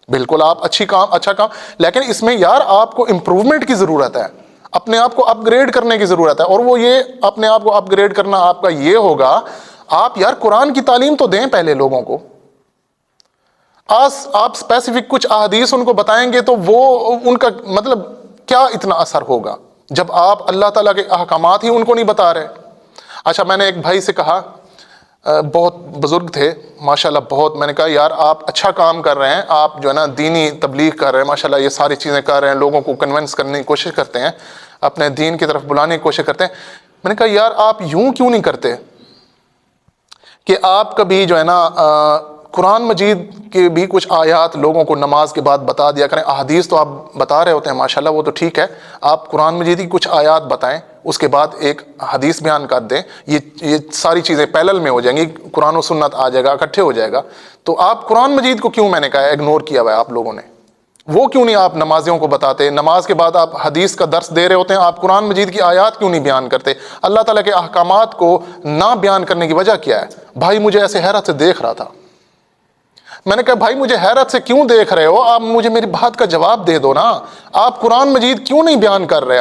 Speaker 2: بالکل آپ اچھا کام، لیکن اس میں یار آپ کو امپروومنٹ کی ضرورت ہے، اپنے آپ کو اپ گریڈ کرنے کی ضرورت ہے، اور وہ یہ اپنے آپ کو اپ گریڈ کرنا آپ کا یہ ہوگا، آپ یار قرآن کی تعلیم تو دیں پہلے لوگوں کو۔ آپ اسپیسیفک کچھ احادیث ان کو بتائیں گے تو وہ ان کا مطلب کیا اتنا اثر ہوگا جب آپ اللہ تعالیٰ کے احکامات ہی ان کو نہیں بتا رہے۔ اچھا، میں نے ایک بھائی سے کہا، بہت بزرگ تھے ماشاءاللہ، بہت، میں نے کہا یار آپ اچھا کام کر رہے ہیں، آپ جو ہے نا دینی تبلیغ کر رہے ہیں ماشاءاللہ، یہ ساری چیزیں کر رہے ہیں، لوگوں کو کنونس کرنے کی کوشش کرتے ہیں، اپنے دین کی طرف بلانے کی کوشش کرتے ہیں۔ میں نے کہا یار آپ یوں کیوں نہیں کرتے کہ آپ کبھی جو ہے نا قرآن مجید کے بھی کچھ آیات لوگوں کو نماز کے بعد بتا دیا کریں. احادیث تو آپ بتا رہے ہوتے ہیں ماشاءاللہ، وہ تو ٹھیک ہے، آپ قرآن مجید کی کچھ آیات بتائیں، اس کے بعد ایک حدیث بیان کر دیں. یہ ساری چیزیں پیرلل میں ہو جائیں گی، قرآن و سنت آ جائے گا، اکٹھے ہو جائے گا. تو آپ قرآن مجید کو کیوں، میں نے کہا اگنور کیا ہوا ہے آپ لوگوں نے؟ وہ کیوں نہیں آپ نمازیوں کو بتاتے؟ نماز کے بعد آپ حدیث کا درس دے رہے ہوتے ہیں، آپ قرآن مجید کی آیات کیوں نہیں بیان کرتے؟ اللہ تعالیٰ کے احکامات کو نہ بیان کرنے کی وجہ کیا ہے؟ بھائی مجھے ایسے حیرت سے دیکھ رہا تھا. میں نے کہا بھائی مجھے حیرت سے کیوں دیکھ رہے ہو؟ آپ مجھے میری بات کا جواب دے دو نا. آپ قرآن مجید کیوں نہیں بیان کر رہے؟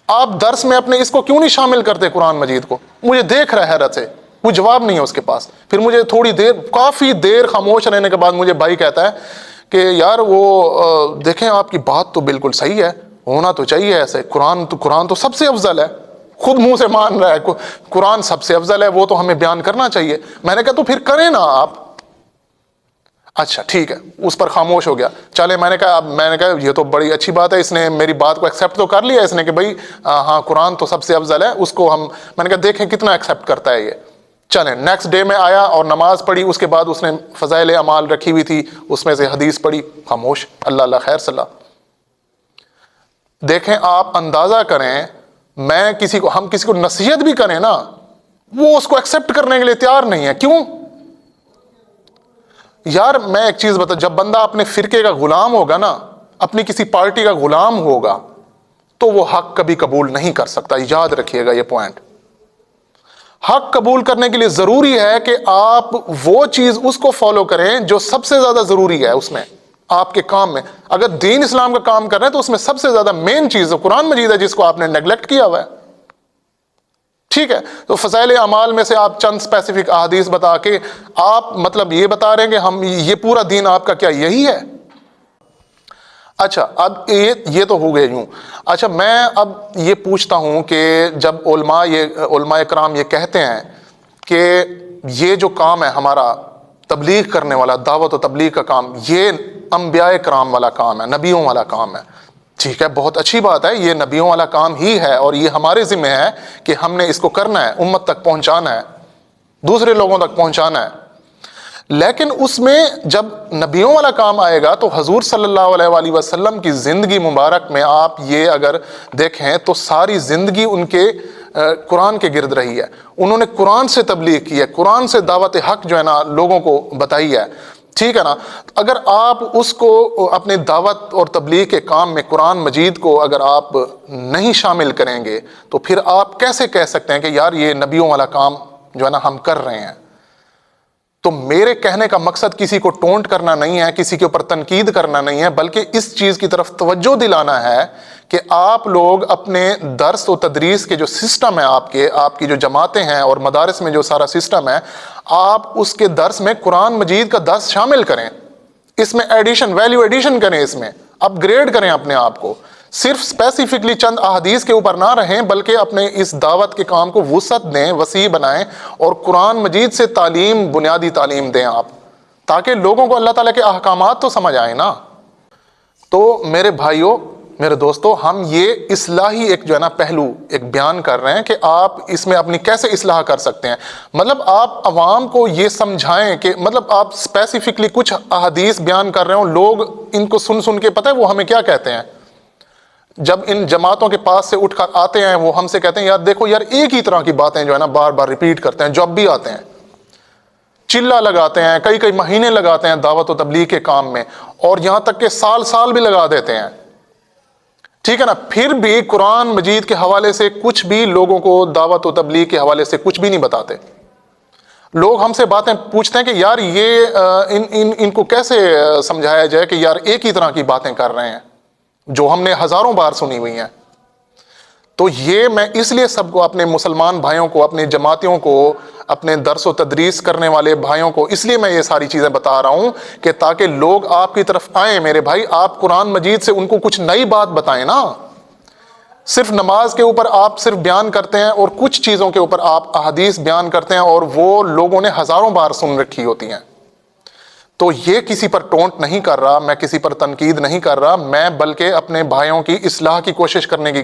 Speaker 2: آپ درس میں اپنے اس کو کیوں نہیں شامل کرتے قرآن مجید کو؟ مجھے دیکھ رہا ہے حیرت سے، کوئی جواب نہیں ہے اس کے پاس. پھر مجھے تھوڑی دیر، کافی دیر خاموش رہنے کے بعد مجھے بھائی کہتا ہے کہ یار وہ دیکھیں آپ کی بات تو بالکل صحیح ہے، ہونا تو چاہیے ایسے. قرآن تو سب سے افضل ہے، خود منہ سے مان رہا ہے قرآن سب سے افضل ہے، وہ تو ہمیں بیان کرنا چاہیے. میں نے کہا تو پھر کریں نا آپ. اچھا ٹھیک ہے، اس پر خاموش ہو گیا. چلے میں نے کہا یہ تو بڑی اچھی بات ہے، اس نے میری بات کو ایکسیپٹ تو کر لیا اس نے کہ بھائی ہاں قرآن تو سب سے افضل ہے، اس کو میں نے کہا دیکھیں کتنا ایکسیپٹ کرتا ہے یہ. چلیں نیکسٹ ڈے میں آیا اور نماز پڑھی، اس کے بعد اس نے فضائل اعمال رکھی ہوئی تھی، اس میں سے حدیث پڑھی، خاموش. اللہ اللہ خیر صلاح. دیکھیں آپ اندازہ کریں، ہم کسی کو نصیحت بھی کریں نا، وہ اس کو ایکسیپٹ کرنے کے لیے تیار نہیں ہے. کیوں یار؟ میں ایک چیز بتا، جب بندہ اپنے فرقے کا غلام ہوگا نا، اپنی کسی پارٹی کا غلام ہوگا، تو وہ حق کبھی قبول نہیں کر سکتا. یاد رکھیے گا یہ پوائنٹ. حق قبول کرنے کے لیے ضروری ہے کہ آپ وہ چیز اس کو فالو کریں جو سب سے زیادہ ضروری ہے اس میں، آپ کے کام میں. اگر دین اسلام کا کام کر رہے ہیں تو اس میں سب سے زیادہ مین چیز قرآن مجید ہے، جس کو آپ نے نیگلیکٹ کیا ہوا ہے. ٹھیک ہے، تو فضائل اعمال میں سے آپ چند اسپیسیفک احادیث بتا کے آپ مطلب یہ بتا رہے ہیں کہ ہم یہ پورا دین آپ کا کیا یہی ہے؟ اچھا اب یہ تو ہو گئے یوں. اچھا میں اب یہ پوچھتا ہوں کہ جب علماء کرام یہ کہتے ہیں کہ یہ جو کام ہے ہمارا تبلیغ کرنے والا، دعوت و تبلیغ کا کام، یہ انبیاء کرام والا کام ہے، نبیوں والا کام ہے. ٹھیک ہے، بہت اچھی بات ہے، یہ نبیوں والا کام ہی ہے اور یہ ہمارے ذمہ ہے کہ ہم نے اس کو کرنا ہے، امت تک پہنچانا ہے، دوسرے لوگوں تک پہنچانا ہے. لیکن اس میں جب نبیوں والا کام آئے گا تو حضور صلی اللہ علیہ وآلہ وسلم کی زندگی مبارک میں آپ یہ اگر دیکھیں تو ساری زندگی ان کے قرآن کے گرد رہی ہے. انہوں نے قرآن سے تبلیغ کی ہے، قرآن سے دعوت حق جو ہے نا لوگوں کو بتائی ہے. ٹھیک ہے نا؟ اگر آپ اس کو اپنے دعوت اور تبلیغ کے کام میں قرآن مجید کو اگر آپ نہیں شامل کریں گے تو پھر آپ کیسے کہہ سکتے ہیں کہ یار یہ نبیوں والا کام جو ہے نا ہم کر رہے ہیں؟ تو میرے کہنے کا مقصد کسی کو ٹونٹ کرنا نہیں ہے، کسی کے اوپر تنقید کرنا نہیں ہے، بلکہ اس چیز کی طرف توجہ دلانا ہے کہ آپ لوگ اپنے درس و تدریس کے جو سسٹم ہے، آپ کی جو جماعتیں ہیں اور مدارس میں جو سارا سسٹم ہے، آپ اس کے درس میں قرآن مجید کا درس شامل کریں، اس میں ویلیو ایڈیشن کریں، اس میں اپ گریڈ کریں اپنے آپ کو. صرف اسپیسیفکلی چند احادیث کے اوپر نہ رہیں بلکہ اپنے اس دعوت کے کام کو وسعت دیں، وسیع بنائیں اور قرآن مجید سے بنیادی تعلیم دیں آپ، تاکہ لوگوں کو اللہ تعالیٰ کے احکامات تو سمجھ آئیں نا. تو میرے بھائیوں، میرے دوستو، ہم یہ اصلاحی ایک جو ہے نا پہلو ایک بیان کر رہے ہیں کہ آپ اس میں اپنی کیسے اصلاح کر سکتے ہیں. مطلب آپ عوام کو یہ سمجھائیں کہ مطلب آپ اسپیسیفکلی کچھ احادیث بیان کر رہے ہوں، لوگ ان کو سن کے پتہ ہے وہ ہمیں کیا کہتے ہیں؟ جب ان جماعتوں کے پاس سے اٹھ کر آتے ہیں وہ ہم سے کہتے ہیں یار دیکھو یار ایک ہی طرح کی باتیں جو ہے نا بار بار ریپیٹ کرتے ہیں. جب بھی آتے ہیں چلا لگاتے ہیں، کئی مہینے لگاتے ہیں دعوت و تبلیغ کے کام میں، اور یہاں تک کہ سال بھی لگا دیتے ہیں. ٹھیک ہے نا؟ پھر بھی قرآن مجید کے حوالے سے کچھ بھی لوگوں کو دعوت و تبلیغ کے حوالے سے کچھ بھی نہیں بتاتے. لوگ ہم سے باتیں پوچھتے ہیں کہ یار یہ ان کو کیسے سمجھایا جائے کہ یار ایک ہی طرح کی باتیں کر رہے ہیں جو ہم نے ہزاروں بار سنی ہوئی ہیں. تو یہ میں اس لیے سب کو، اپنے مسلمان بھائیوں کو، اپنے جماعتیوں کو، اپنے درس و تدریس کرنے والے بھائیوں کو اس لیے میں یہ ساری چیزیں بتا رہا ہوں کہ تاکہ لوگ آپ کی طرف آئیں. میرے بھائی آپ قرآن مجید سے ان کو کچھ نئی بات بتائیں نا. صرف نماز کے اوپر آپ صرف بیان کرتے ہیں اور کچھ چیزوں کے اوپر آپ احادیث بیان کرتے ہیں اور وہ لوگوں نے ہزاروں بار سن رکھی ہوتی ہیں. تو یہ کسی پر ٹونٹ نہیں کر رہا، میں کسی پر تنقید نہیں کر رہا، میں بلکہ اپنے بھائیوں کی اصلاح کی کوشش کرنے کی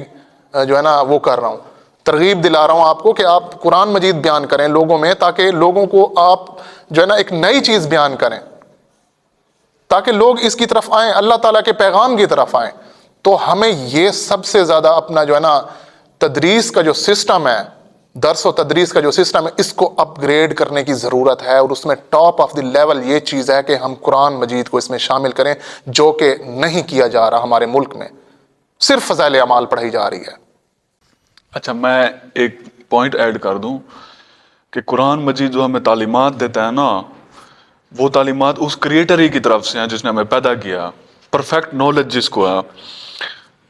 Speaker 2: جو ہے نا وہ کر رہا ہوں. ترغیب دلا رہا ہوں آپ کو کہ آپ قرآن مجید بیان کریں لوگوں میں، تاکہ لوگوں کو آپ جو ہے نا ایک نئی چیز بیان کریں، تاکہ لوگ اس کی طرف آئیں، اللہ تعالیٰ کے پیغام کی طرف آئیں۔ تو ہمیں یہ سب سے زیادہ اپنا جو ہے نا تدریس کا جو سسٹم ہے، درس و تدریس کا جو سسٹم ہے، اس کو اپ گریڈ کرنے کی ضرورت ہے، اور اس میں ٹاپ آف دی لیول یہ چیز ہے کہ ہم قرآن مجید کو اس میں شامل کریں، جو کہ نہیں کیا جا رہا ہمارے ملک میں، صرف فضائل اعمال پڑھائی جا رہی ہے۔
Speaker 1: اچھا، میں ایک پوائنٹ ایڈ کر دوں کہ قرآن مجید جو ہمیں تعلیمات دیتا ہے نا، وہ تعلیمات اس کریٹر ہی کی طرف سے ہیں جس نے ہمیں پیدا کیا، پرفیکٹ نالج جس کو ہے۔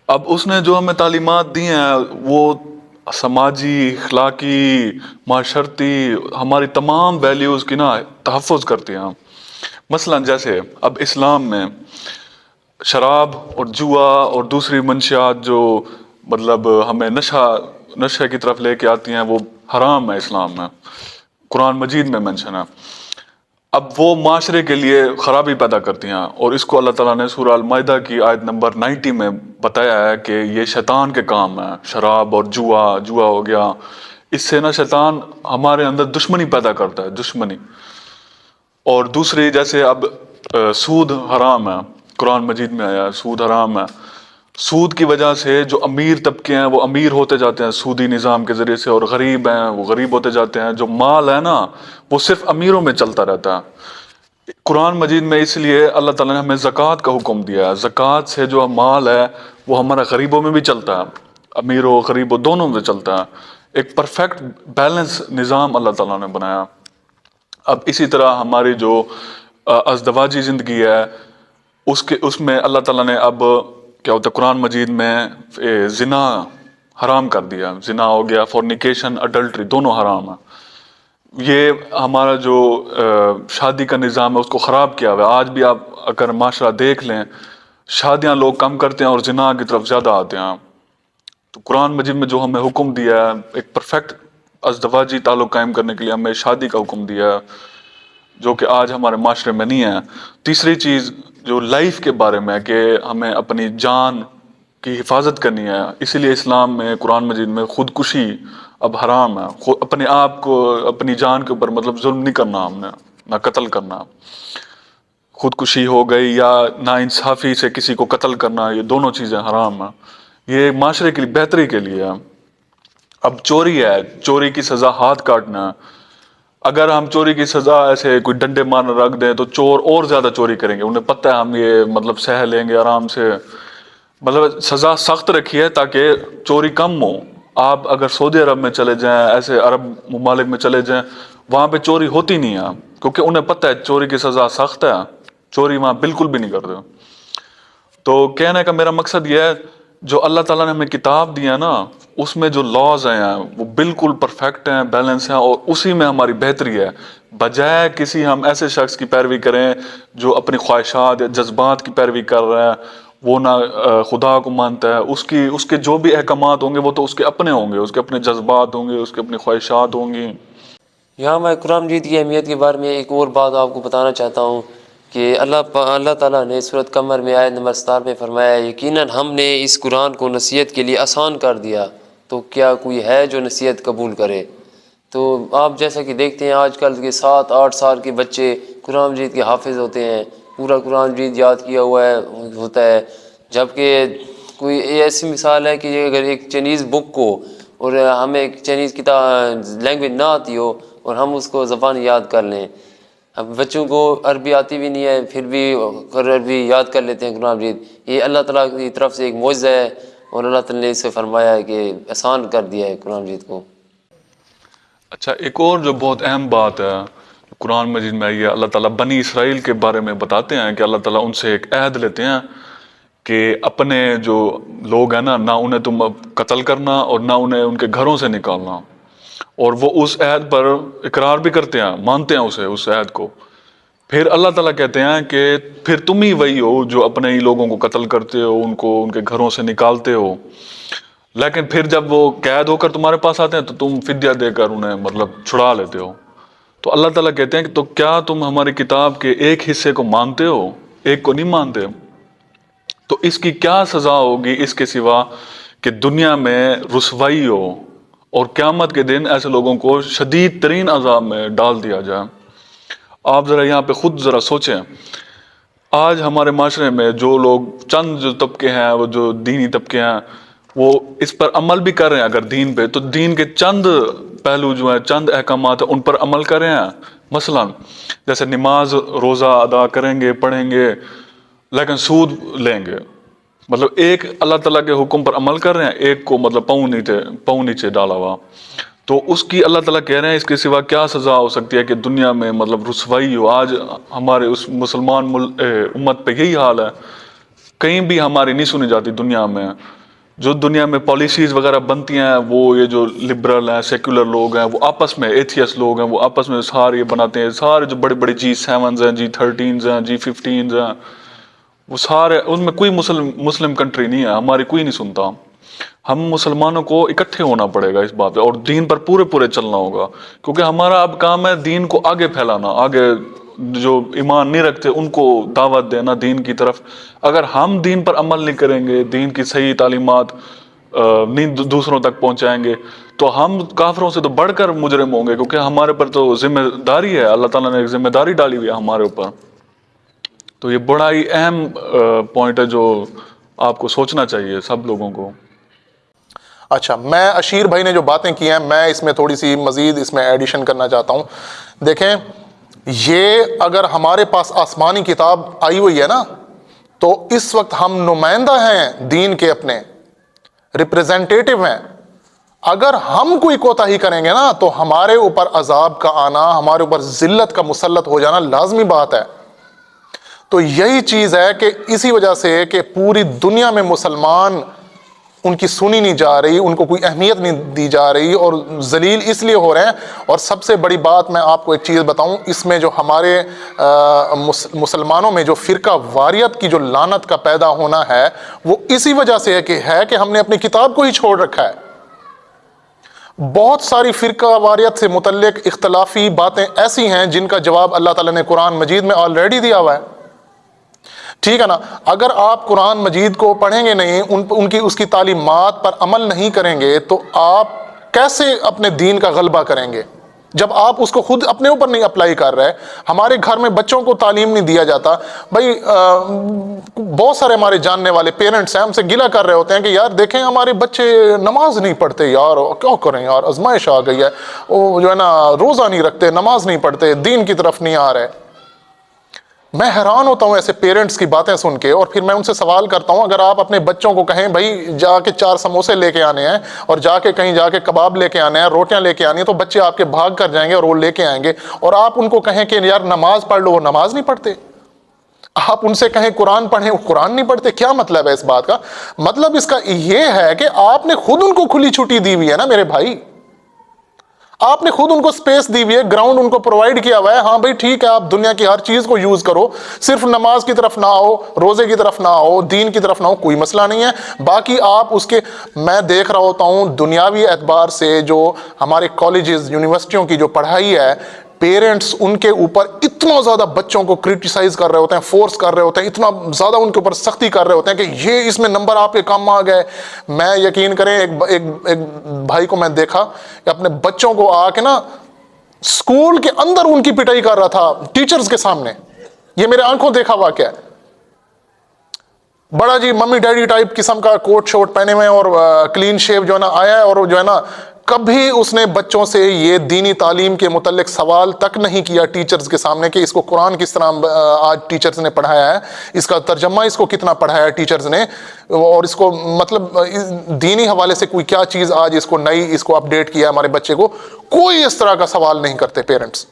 Speaker 1: اب اس نے جو ہمیں تعلیمات دی ہیں وہ سماجی، اخلاقی، معاشرتی، ہماری تمام ویلیوز کی نا تحفظ کرتی ہیں۔ مثلا جیسے اب اسلام میں شراب اور جوا اور دوسری منشیات جو مطلب ہمیں نشے کی طرف لے کے آتی ہیں، وہ حرام ہے اسلام میں، قرآن مجید میں منشن ہے۔ اب وہ معاشرے کے لیے خرابی پیدا کرتی ہیں، اور اس کو اللہ تعالیٰ نے سورہ المائدہ کی آیت نمبر 90 میں بتایا ہے کہ یہ شیطان کے کام ہے، شراب اور جوا ہو گیا، اس سے نا شیطان ہمارے اندر دشمنی پیدا کرتا ہے، دشمنی۔ اور دوسری جیسے اب سود حرام ہے، قرآن مجید میں آیا سود حرام ہے۔ سود کی وجہ سے جو امیر طبقے ہیں وہ امیر ہوتے جاتے ہیں سودی نظام کے ذریعے سے، اور غریب ہیں وہ غریب ہوتے جاتے ہیں۔ جو مال ہے نا وہ صرف امیروں میں چلتا رہتا ہے۔ قرآن مجید میں اس لیے اللہ تعالیٰ نے ہمیں زکوٰۃ کا حکم دیا ہے، زکوٰۃ سے جو مال ہے وہ ہمارا غریبوں میں بھی چلتا ہے، امیروں غریبوں دونوں میں چلتا ہے۔ ایک پرفیکٹ بیلنس نظام اللہ تعالیٰ نے بنایا۔ اب اسی طرح ہماری جو ازدواجی زندگی ہے اس میں اللہ تعالیٰ نے اب کیا ہوتا ہے، قرآن مجید میں زنا حرام کر دیا، زنا ہو گیا، فورنیکیشن، اڈلٹری، دونوں حرام ہیں۔ یہ ہمارا جو شادی کا نظام ہے اس کو خراب کیا ہوا ہے۔ آج بھی آپ اگر معاشرہ دیکھ لیں، شادیاں لوگ کم کرتے ہیں اور زنا کی طرف زیادہ آتے ہیں۔ تو قرآن مجید میں جو ہمیں حکم دیا ہے ایک پرفیکٹ ازدواجی تعلق قائم کرنے کے لیے، ہمیں شادی کا حکم دیا ہے، جو کہ آج ہمارے معاشرے میں نہیں ہے۔ تیسری چیز جو لائف کے بارے میں ہے کہ ہمیں اپنی جان کی حفاظت کرنی ہے، اسی لیے اسلام میں قرآن مجید میں خودکشی اب حرام ہے۔ اپنے آپ کو، اپنی جان کے اوپر مطلب ظلم نہیں کرنا، ہم نے نہ قتل کرنا۔ خودکشی ہو گئی یا نا انصافی سے کسی کو قتل کرنا، یہ دونوں چیزیں حرام ہیں۔ یہ معاشرے کے لیے بہتری کے لیے ہے۔ اب چوری ہے، چوری کی سزا ہاتھ کاٹنا ہے۔ اگر ہم چوری کی سزا ایسے کوئی ڈنڈے مارنا رکھ دیں تو چور اور زیادہ چوری کریں گے، انہیں پتہ ہے ہم یہ مطلب سہ لیں گے آرام سے۔ مطلب سزا سخت رکھی ہے تاکہ چوری کم ہو۔ آپ اگر سعودی عرب میں چلے جائیں، ایسے عرب ممالک میں چلے جائیں، وہاں پہ چوری ہوتی نہیں ہے، کیونکہ انہیں پتہ ہے چوری کی سزا سخت ہے، چوری وہاں بالکل بھی نہیں کرتے۔ تو کہنے کا میرا مقصد یہ ہے، جو اللہ تعالیٰ نے ہمیں کتاب دی ہے نا، اس میں جو لاز ہیں وہ بالکل پرفیکٹ ہیں، بیلنس ہیں، اور اسی میں ہماری بہتری ہے، بجائے کسی ہم ایسے شخص کی پیروی کریں جو اپنی خواہشات یا جذبات کی پیروی کر رہا ہے، وہ نہ خدا کو مانتا ہے۔ اس کے جو بھی احکامات ہوں گے وہ تو اس کے اپنے ہوں گے، اس کے اپنے جذبات ہوں گے، اس کے اپنی خواہشات ہوں گی۔
Speaker 3: یہاں میں قرآن مجید کی اہمیت کے بارے میں ایک اور بات آپ کو بتانا چاہتا ہوں کہ اللہ تعالیٰ نے سورۃ قمر میں آیت نمبر 17 میں فرمایا، یقیناً ہم نے اس قرآن کو نصیحت کے لیے آسان کر دیا، تو کیا کوئی ہے جو نصیحت قبول کرے؟ تو آپ جیسا کہ دیکھتے ہیں آج کل کے 7-8 سال کے بچے قرآن مجید کے حافظ ہوتے ہیں، پورا قرآن مجید یاد کیا ہوا ہوتا ہے، جبکہ کوئی ایسی مثال ہے کہ اگر ایک چائنیز بک کو اور ہمیں ایک چائنیز کتاب لینگویج نہ آتی ہو اور ہم اس کو زبان یاد کر لیں۔ اب بچوں کو عربی آتی بھی نہیں ہے، پھر بھی عربی یاد کر لیتے ہیں قرآن مجید۔ یہ اللہ تعالیٰ کی طرف سے ایک معجزہ ہے، اور اللہ تعالیٰ نے اسے فرمایا ہے کہ آسان کر دیا ہے قرآن مجید کو۔
Speaker 1: اچھا، ایک اور جو بہت اہم بات ہے قرآن مجید میں، یہ اللہ تعالیٰ بنی اسرائیل کے بارے میں بتاتے ہیں کہ اللہ تعالیٰ ان سے ایک عہد لیتے ہیں کہ اپنے جو لوگ ہیں نا، نہ انہیں تم قتل کرنا اور نہ انہیں ان کے گھروں سے نکالنا، اور وہ اس عہد پر اقرار بھی کرتے ہیں، مانتے ہیں اس عہد کو۔ پھر اللہ تعالیٰ کہتے ہیں کہ پھر تم ہی وہی ہو جو اپنے ہی لوگوں کو قتل کرتے ہو، ان کو ان کے گھروں سے نکالتے ہو، لیکن پھر جب وہ قید ہو کر تمہارے پاس آتے ہیں تو تم فدیہ دے کر انہیں مطلب چھڑا لیتے ہو۔ تو اللہ تعالیٰ کہتے ہیں کہ تو کیا تم ہماری کتاب کے ایک حصے کو مانتے ہو، ایک کو نہیں مانتے؟ تو اس کی کیا سزا ہوگی اس کے سوا کہ دنیا میں رسوائی ہو اور قیامت کے دن ایسے لوگوں کو شدید ترین عذاب میں ڈال دیا جائے. آپ ذرا یہاں پہ خود ذرا سوچیں, آج ہمارے معاشرے میں جو لوگ چند جو طبقے ہیں, وہ جو دینی طبقے ہیں, وہ اس پر عمل بھی کر رہے ہیں. اگر دین پہ, تو دین کے چند پہلو جو ہیں, چند احکامات ہیں, ان پر عمل کر رہے ہیں. مثلا جیسے نماز روزہ ادا کریں گے, پڑھیں گے, لیکن سود لیں گے. مطلب ایک اللہ تعالیٰ کے حکم پر عمل کر رہے ہیں, ایک کو مطلب پاؤں نیچے ڈالا ہوا. تو اس کی اللہ تعالیٰ کہہ رہے ہیں اس کے سوا کیا سزا ہو سکتی ہے کہ دنیا میں مطلب رسوائی ہو. آج ہمارے اس مسلمان امت پہ یہی حال ہے. کہیں بھی ہماری نہیں سنی جاتی دنیا میں. جو دنیا میں پالیسیز وغیرہ بنتی ہیں, وہ یہ جو لبرل ہیں, سیکولر لوگ ہیں, وہ آپس میں ایتھیس لوگ ہیں, وہ آپس میں سارے یہ بناتے ہیں. سارے جو بڑے بڑے G7 ہیں, G13 ہیں, G15 ہیں, وہ سارے, ان میں کوئی مسلم کنٹری نہیں ہے, ہماری کوئی نہیں سنتا. ہم مسلمانوں کو اکٹھے ہونا پڑے گا اس بات پہ, اور دین پر پورے چلنا ہوگا. کیونکہ ہمارا اب کام ہے دین کو آگے پھیلانا, آگے جو ایمان نہیں رکھتے ان کو دعوت دینا دین کی طرف. اگر ہم دین پر عمل نہیں کریں گے, دین کی صحیح تعلیمات نہیں دوسروں تک پہنچائیں گے, تو ہم کافروں سے تو بڑھ کر مجرم ہوں گے. کیونکہ ہمارے پر تو ذمہ داری ہے, اللہ تعالیٰ نے ایک ذمہ داری ڈالی ہوئی ہے ہمارے اوپر. تو یہ بڑا ہی اہم پوائنٹ ہے جو آپ کو سوچنا چاہیے سب لوگوں کو.
Speaker 2: اچھا, میں اشیر بھائی نے جو باتیں کی ہیں, میں اس میں تھوڑی سی مزید اس میں ایڈیشن کرنا چاہتا ہوں. دیکھیں, یہ اگر ہمارے پاس آسمانی کتاب آئی ہوئی ہے نا, تو اس وقت ہم نمائندہ ہیں دین کے, اپنے ریپریزنٹیٹیو ہیں. اگر ہم کوئی کوتاہی کریں گے نا, تو ہمارے اوپر عذاب کا آنا, ہمارے اوپر ذلت کا مسلط ہو جانا لازمی بات ہے. تو یہی چیز ہے کہ اسی وجہ سے کہ پوری دنیا میں مسلمان ان کی سنی نہیں جا رہی, ان کو کوئی اہمیت نہیں دی جا رہی, اور ذلیل اس لیے ہو رہے ہیں. اور سب سے بڑی بات میں آپ کو ایک چیز بتاؤں, اس میں جو ہمارے مسلمانوں میں جو فرقہ واریت کی جو لعنت کا پیدا ہونا ہے, وہ اسی وجہ سے ہے کہ ہم نے اپنی کتاب کو ہی چھوڑ رکھا ہے. بہت ساری فرقہ واریت سے متعلق اختلافی باتیں ایسی ہیں جن کا جواب اللہ تعالیٰ نے قرآن مجید میں آلریڈی دیا ہوا ہے. ٹھیک ہے نا. اگر آپ قرآن مجید کو پڑھیں گے نہیں, ان کی اس کی تعلیمات پر عمل نہیں کریں گے, تو آپ کیسے اپنے دین کا غلبہ کریں گے جب آپ اس کو خود اپنے اوپر نہیں اپلائی کر رہے. ہمارے گھر میں بچوں کو تعلیم نہیں دیا جاتا. بھائی بہت سارے ہمارے جاننے والے پیرنٹس ہیں, ہم سے گلہ کر رہے ہوتے ہیں کہ یار دیکھیں ہمارے بچے نماز نہیں پڑھتے, یار کیا کریں یار, آزمائش آ گئی ہے, وہ جو ہے نا روزہ نہیں رکھتے, نماز نہیں پڑھتے, دین کی طرف نہیں آ رہے. میں حیران ہوتا ہوں ایسے پیرنٹس کی باتیں سن کے, اور پھر میں ان سے سوال کرتا ہوں, اگر آپ اپنے بچوں کو کہیں بھائی جا کے 4 سموسے لے کے آنے ہیں, اور جا کے کہیں جا کے کباب لے کے آنے ہیں, روٹیاں لے کے آنی ہیں, تو بچے آپ کے بھاگ کر جائیں گے اور وہ لے کے آئیں گے. اور آپ ان کو کہیں کہ یار نماز پڑھ لو, وہ نماز نہیں پڑھتے. آپ ان سے کہیں قرآن پڑھیں, وہ قرآن نہیں پڑھتے. کیا مطلب ہے اس بات کا؟ مطلب اس کا یہ ہے کہ آپ نے خود ان کو کھلی چھٹی دی ہوئی ہے نا میرے بھائی. آپ نے خود ان کو سپیس دی ہوئی ہے, گراؤنڈ ان کو پرووائڈ کیا ہوا ہے. ہاں بھائی ٹھیک ہے, آپ دنیا کی ہر چیز کو یوز کرو, صرف نماز کی طرف نہ آؤ, روزے کی طرف نہ آؤ, دین کی طرف نہ آؤ, کوئی مسئلہ نہیں ہے. باقی آپ اس کے, میں دیکھ رہا ہوتا ہوں دنیاوی اعتبار سے جو ہمارے کالجز یونیورسٹیوں کی جو پڑھائی ہے, پیرنٹس ان کے اوپر اتنا زیادہ بچوں کو کرٹیسائز کر رہے ہوتے ہیں, فورس کر رہے ہوتے ہیں, اتنا زیادہ ان کے اوپر سختی کر رہے ہوتے ہیں کہ یہ اس میں نمبر آپ کے کم آ گئے. میں یقین کریں ایک بھائی کو میں دیکھا کہ اپنے بچوں کو آ کے نا اسکول کے اندر ان کی پٹائی کر رہا تھا ٹیچرز کے سامنے. یہ میرے آنکھوں دیکھا واقعہ ہے. بڑا جی ممی ڈیڈی ٹائپ قسم کا کوٹ شوٹ پہنے ہوئے اور کلین شیو جو ہے نا آیا ہے, اور جو ہے نا کبھی اس نے بچوں سے یہ دینی تعلیم کے متعلق سوال تک نہیں کیا ٹیچرز کے سامنے کہ اس کو قرآن کس طرح آج ٹیچرز نے پڑھایا ہے, اس کا ترجمہ اس کو کتنا پڑھایا ہے ٹیچرز نے, اور اس کو مطلب دینی حوالے سے کوئی کیا چیز آج اس کو نئی اس کو اپڈیٹ کیا ہے ہمارے بچے کو. کوئی اس طرح کا سوال نہیں کرتے پیرنٹس.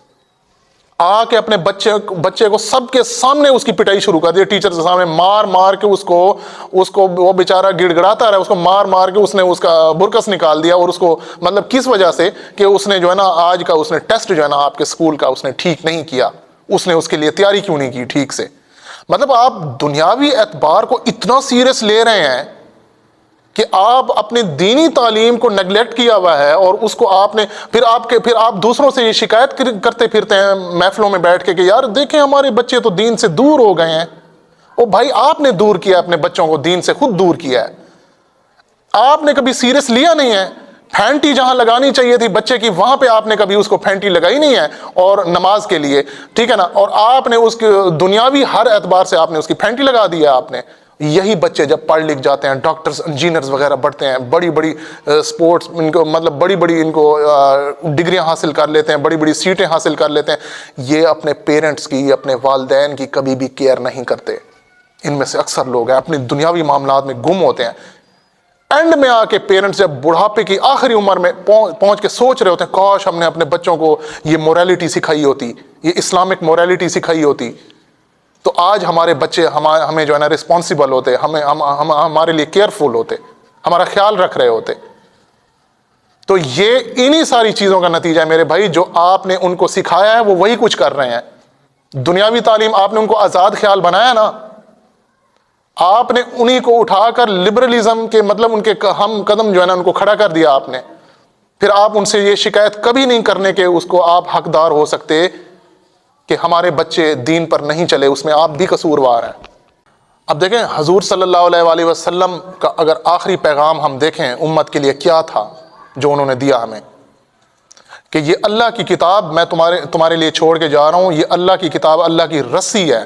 Speaker 2: آ کے اپنے بچے کو سب کے سامنے اس کی پٹائی شروع کر دی ٹیچر کے سامنے, مار مار کے اس کو وہ بیچارہ گڑ گڑاتا رہا, اس کو مار مار کے اس نے اس کا برکس نکال دیا. اور اس کو مطلب کس وجہ سے کہ اس نے جو ہے نا آج کا اس نے ٹیسٹ جو ہے نا آپ کے اسکول کا اس نے ٹھیک نہیں کیا, اس نے اس کے لیے تیاری کیوں نہیں کی ٹھیک سے. مطلب آپ دنیاوی اعتبار کو اتنا سیریس لے رہے ہیں کہ آپ اپنی دینی تعلیم کو نیگلیکٹ کیا ہوا ہے, اور اس کو آپ نے پھر آپ دوسروں سے یہ شکایت کرتے پھرتے ہیں محفلوں میں بیٹھ کے کہ یار دیکھیں ہمارے بچے تو دین سے دور ہو گئے ہیں. او بھائی آپ نے دور کیا اپنے بچوں کو, دین سے خود دور کیا ہے. آپ نے کبھی سیریس لیا نہیں ہے پھینٹی جہاں لگانی چاہیے تھی بچے کی وہاں پہ آپ نے کبھی اس کو پھینٹی لگائی نہیں ہے، اور نماز کے لیے، ٹھیک ہے نا، اور آپ نے اس کی دنیاوی ہر اعتبار سے آپ نے اس کی پھینٹی لگا دی ہے آپ نے۔ یہی بچے جب پڑھ لکھ جاتے ہیں، ڈاکٹرز انجینئرز وغیرہ بڑھتے ہیں، بڑی بڑی سپورٹس ان کو مطلب بڑی بڑی ان کو ڈگریاں حاصل کر لیتے ہیں، بڑی بڑی سیٹیں حاصل کر لیتے ہیں، یہ اپنے پیرنٹس کی، اپنے والدین کی کبھی بھی کیئر نہیں کرتے۔ ان میں سے اکثر لوگ ہیں اپنی دنیاوی معاملات میں گم ہوتے ہیں، اینڈ میں آ کے پیرنٹس جب بڑھاپے کی آخری عمر میں پہنچ کے سوچ رہے ہوتے ہیں کاش ہم نے اپنے بچوں کو یہ موریلٹی سکھائی ہوتی، یہ اسلامک موریلٹی سکھائی ہوتی، تو آج ہمارے بچے ہمیں جو ہے نا رسپانسیبل ہوتے، ہمارے لیے کیئرفل ہوتے، ہمارا خیال رکھ رہے ہوتے۔ تو یہ انہی ساری چیزوں کا نتیجہ ہے میرے بھائی، جو آپ نے ان کو سکھایا ہے وہ وہی کچھ کر رہے ہیں۔ دنیاوی تعلیم آپ نے ان کو آزاد خیال بنایا نا، آپ نے انہی کو اٹھا کر لبرلزم کے مطلب ان کے ہم قدم جو ہے نا ان کو کھڑا کر دیا آپ نے۔ پھر آپ ان سے یہ شکایت کبھی نہیں کرنے کے اس کو آپ حقدار ہو سکتے کہ ہمارے بچے دین پر نہیں چلے، اس میں آپ بھی قصوروار ہیں۔ اب دیکھیں حضور صلی اللہ علیہ وآلہ وسلم کا اگر آخری پیغام ہم دیکھیں امت کے لیے کیا تھا جو انہوں نے دیا ہمیں، کہ یہ اللہ کی کتاب میں تمہارے لیے چھوڑ کے جا رہا ہوں، یہ اللہ کی کتاب اللہ کی رسی ہے،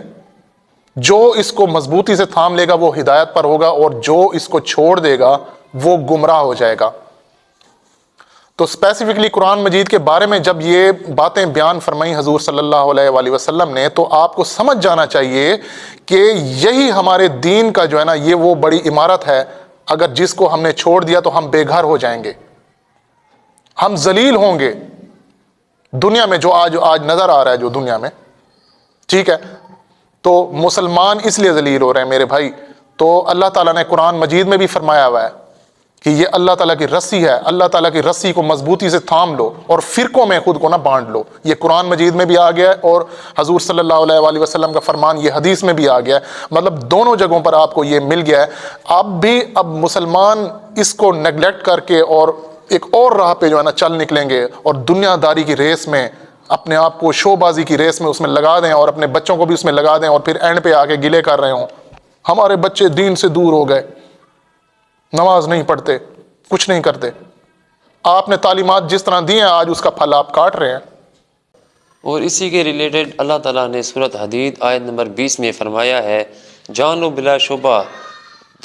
Speaker 2: جو اس کو مضبوطی سے تھام لے گا وہ ہدایت پر ہوگا، اور جو اس کو چھوڑ دے گا وہ گمراہ ہو جائے گا۔ تو اسپیسیفکلی قرآن مجید کے بارے میں جب یہ باتیں بیان فرمائی حضور صلی اللہ علیہ وآلہ وسلم نے، تو آپ کو سمجھ جانا چاہیے کہ یہی ہمارے دین کا جو ہے نا یہ وہ بڑی عمارت ہے، اگر جس کو ہم نے چھوڑ دیا تو ہم بے گھر ہو جائیں گے، ہم ذلیل ہوں گے دنیا میں، جو آج نظر آ رہا ہے جو دنیا میں، ٹھیک ہے۔ تو مسلمان اس لیے ذلیل ہو رہے ہیں میرے بھائی، تو اللہ تعالیٰ نے قرآن مجید میں بھی فرمایا ہوا ہے کہ یہ اللہ تعالیٰ کی رسی ہے، اللہ تعالیٰ کی رسی کو مضبوطی سے تھام لو اور فرقوں میں خود کو نہ بانٹ لو۔ یہ قرآن مجید میں بھی آ گیا ہے، اور حضور صلی اللہ علیہ وآلہ وسلم کا فرمان یہ حدیث میں بھی آ گیا ہے، مطلب دونوں جگہوں پر آپ کو یہ مل گیا ہے۔ اب مسلمان اس کو نیگلیکٹ کر کے اور ایک اور راہ پہ جو ہے نا چل نکلیں گے، اور دنیا داری کی ریس میں اپنے آپ کو شو بازی کی ریس میں اس میں لگا دیں، اور اپنے بچوں کو بھی اس میں لگا دیں، اور پھر اینڈ پہ آ کے گلے کر رہے ہوں ہمارے بچے دین سے دور ہو گئے، نماز نہیں پڑھتے، کچھ نہیں کرتے۔ آپ نے تعلیمات جس طرح دی ہیں آج اس کا پھل آپ کاٹ رہے ہیں۔
Speaker 3: اور اسی کے ریلیٹڈ اللہ تعالیٰ نے سورۃ حدید آیت نمبر 20 میں فرمایا ہے، جان لو بلا شبہ